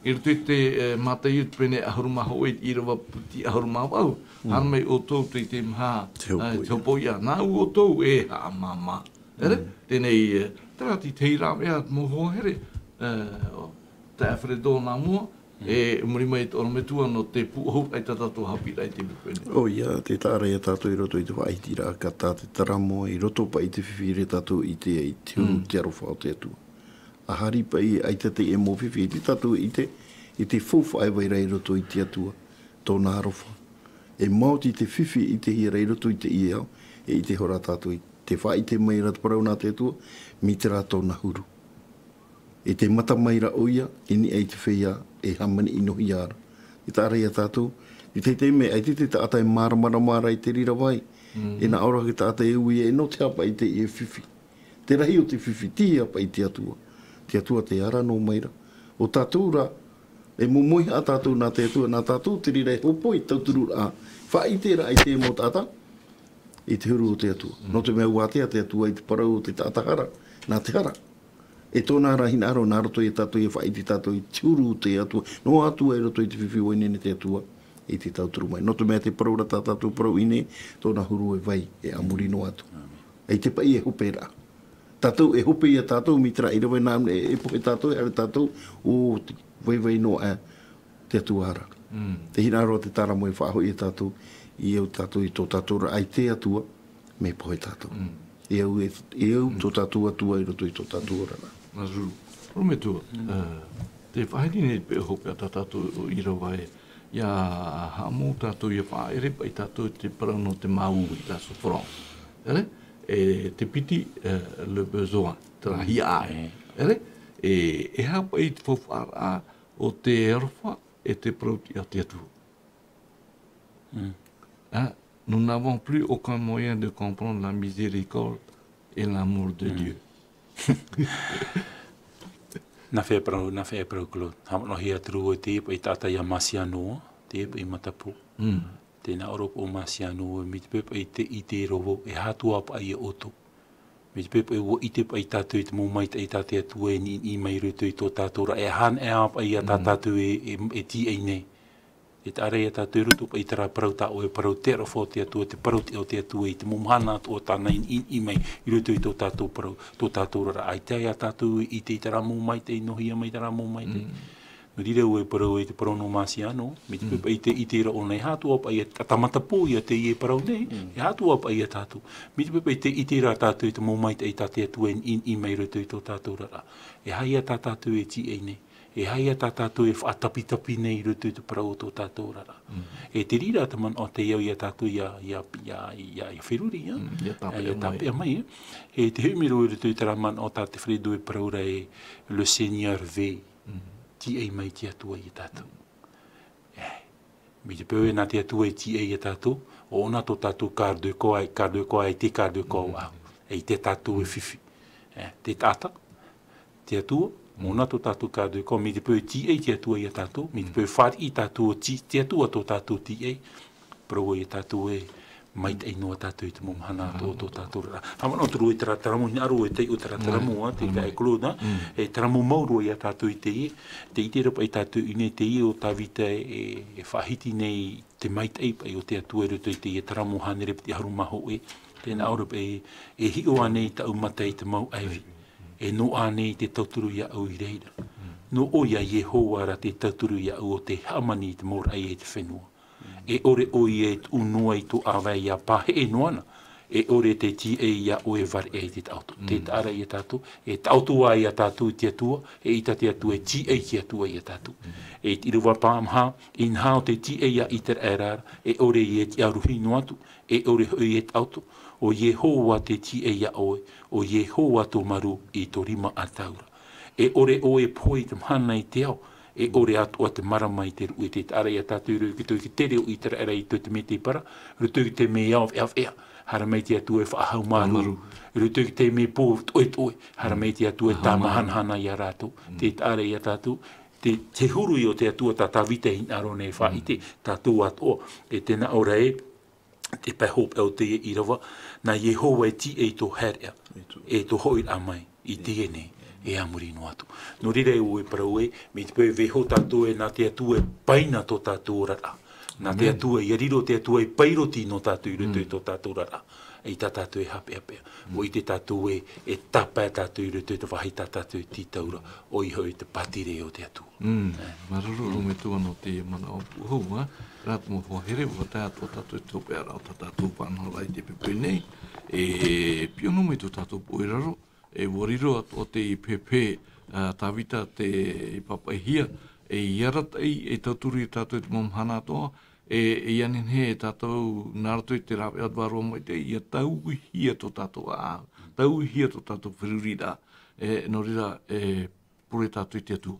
i rutu te mātai ut pene ahurumaho e i rawa puti ahurumawau, hanmei o tō te maha te hopoia, nā u o tō e ha mama. Ere? Tēnei, tarati teira mea mō hohere, te awheredo nā mua, e muri mai tōna metua no te puho ai tātou hapira i te mupene. O ia, te tāra ia tātou i roto i te whaitira, ka tā te taramo i roto pa i te whiwhire tātou i te unu te arofa o te atua. A hari pa i aita te e mō whiwhi, te tātou i te whawhai wai rei roto i te atua, tōna arofa. E mauti te whiwhi i te hia rei roto i te i au, e i te hora tātou i te whai te mai rata parau nā te atua, mi te rā tōna huru. E te mata maira oia, ini ei te whia, e hamani inohi ara. I tā reia tātou, i te me, ai te atai mara i te rira vai. E nā ora ki tā atai e ui e no te apa i te e whiwhi. Te rahi o te whiwhi, ti apa i te atua. Te atua te ara no maira. O tātou ra, e mumoi a tātou nā te atua, nā tātou te rira e hopoi tauturu a. Wha i te ra i te mo tāta, i te huru o te atua. No te mea uatea te atua i te parau o te tātahara, nā te hara. E tōna rahina aro nā roto i tātou i whaiti tātou i tiuru te atua. No atua e roto i te whiwhi o inene te atua i te tauturu mai. No te mea te paraura tātou parau ine, tōna huru e vai e amurino atu. E te pai e hopera. Tātou e hope ia tātou mitra i rawe nām e poke tātou e tātou o vai no e te atuara. Te hina roa te tara mo e whaaho i tātou i au tātou i tō tātou ai te atua me pohe tātou. E au tō tātou atua i roto i tō tātou rana. Maru. Rome tua. Te whaini nei pe hope a tātou i rawa e. Ia hamo tātou i whaere pa i tātou te parano te mau i tā sofrong. Ere? E te piti le besoin, te rahi ae. Ere? E hapa i te whawhara o te erwha e te prauti a te atu. Nous n'avons plus aucun moyen de comprendre la miséricorde et l'amour de Dieu. Na whea parau klo. Hamano hea turu o te i tata ia masianoa, te i matapu. Tēnā oropo o masianoa, mi te pepa i te rovo, e hatua pa i oto. Mi te pepa i te pa i tātou i te mōmaita i tātou atua e ni mai rutu i tō tātou ra. E han e apa i a tātou e ti ei nei. E te arei a tātou rutu pa i tara parau tā o e parau te rofo te atua, te parau te o te atua i te mōmhana o tāna i mai i rutu i tō tātou parau, tō tātou ra. Ai te a tātou i te tara mōmaita i nohia mai tara mōmaita. No rire ue parau e te parau no masiano, mi te pepa i te ra o nei hatua pa i a tamata pō i a te i e parau nei, e hatua pa i a tātou. Mi te pepa i te ra tātou i te mōmaita i tātou atua i mai rutu i tō tātou ra. E hai a tātou e ti ei nei. E hai a tātou e whaatapi-tapi nei rutu i te parau o tō tātou rara. E te rira taman o te iau i a tātou ia whiruri, ia tapea mai. E te humiro i rutu i te raman o tāte whredo e paraura e le Seigneur ve, ti ei mai te atua i a tātou. Mi te pēu e nā te atua i ti ei a tātou, o ona tō tātou kārdu koa e te kārdu koa au. E te tātou e whiwhi. Te tāta, te atua, mōna tō tātou kādu ko mi te pēu ti ei te atua i a tātou, mi te pēu whāri i tātou te atua tō tātou ti ei, pro i a tātou e mai te inoa tātou i te mōmhana tō tātou rara. Hamano turu i tara taramu, ni aro e te o tara taramu, te kai klona, e taramu mauro i a tātou i te i te rapa i tātou i ne te i o tāwita e whahiti nei te mai te eipa i o te atua i ruto i te i taramu hanerep te haru maho e, tēnā aurapa e hio anei ta umata i te mau aiwi. E no ane te tauturu ia au i reira. No oia Yehowa ra te tauturu ia au o te hamani te mora ai e te whenua. E ore oi e unua i tō awai ia pahe e noana. E ore te ti e ia o e vare e te tautu. Te taara i a tātou. E tautua i a tātou i te atua. E ita te atua e ti e te atua i a tātou. E te iruwa pāmha. In hao te ti e ia i te erara. E ore i e te aruhi no atu. E ore hoi e tautu. O Yehowa te ti e ia oe. O Yehowa tō maru i tō rima a taura. E ore oe poi te mhana i te au. E ore atu a te marama i te ru. E te tara i a tātou ru. Ki tō ki te reo i te era i tō te me te para. Rutu ki te me au ea. Hara mei te atu e whaahau maru. Rutu ki te me pō toe. Hara mei te atu e tā mahanhana i a rātou. Te tara i a tātou. Te huru i o te atua tā tāwite i aro nei wha i te tātou atu. E tēnā ora e. Te pehop au te i rawa, na Yehowa e ti e tō herea, e tō hoi amai, i te ene, e amuri no atu. No rire ue parau e, me te pēu veho tātou e nā te atua e paina tō tātou rara. Nā te atua e riro te atua e pairoti no tātou i rutu i tō tātou rara. E tā tātou e hape. O i te tātou e tapa tātou i rutu i te wahi tātou i tītaura, o i hoi te patire o te atua. Maruru me tua no te mana o puhua, rātu mo whahere, wa tātou tātou i tōpe ara o tātou whanau lai te pepe nei, e piono me tō tātou poiraro, e wariro o te i pepe tāwita te i papaihia, e iaratai e tauturi i tātou i te momhana toa, e ianin he tātou nārato i te rawe adwaro mai te ia tauhi hia tō tātou a, tauhi hia tō tātou whirurira, no rira pure tātou i te atua.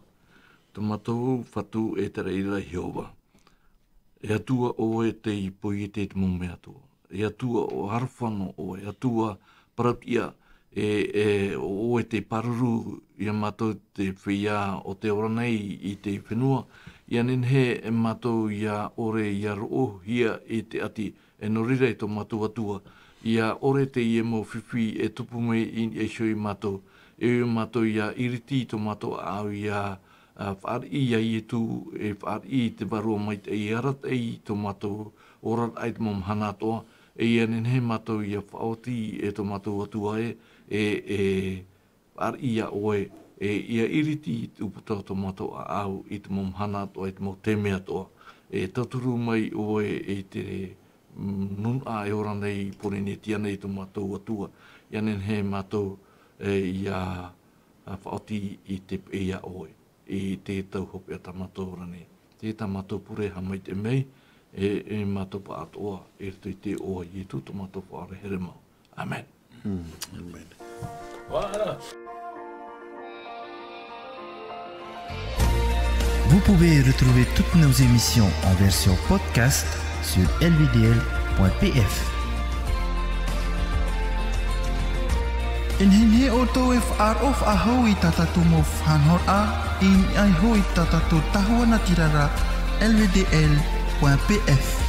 Ta matou whatu e tera ira Hiowa. E atua o e te i poi e te mome atua. E atua o harwhano o e atua paratia o e te paruru i a matou te whia o te oranei i te whenua. Ia nen he e matou ia ore ia roo hia e te ati e no rira i tō matou atua. Ia ore te i e mo whiwhi e tupu me i e shoi matou. E matou ia iriti tō matou au ia whaari ia i tu e whaari i te varua mai te i arat e i tō matou orat ai te mom hana toa. E ia nen he matou ia whaoti e tō matou atua e ar ia oe, ia iriti i te uputau tomato a au i te momhana toa, i te mo temea toa. Taturu mai oe e te nun a e ora nei pone ne tia nei tu matou atua. Ia nen he matou ia whaoti i te ia oe, i te tau hope a tamatou rane. Te tamatou pure ha mai te mei, e matou pa atoa, e tu te oa i tu tomatou pa are here mau. Amen. Amen. Voilà. Vous pouvez retrouver toutes nos émissions en version podcast sur lvdl.pf. In hinhe o tō e whaarof a hou i tatatu mo whanhor a, in ai hou i tatatu tahua na tirara lvdl.pf.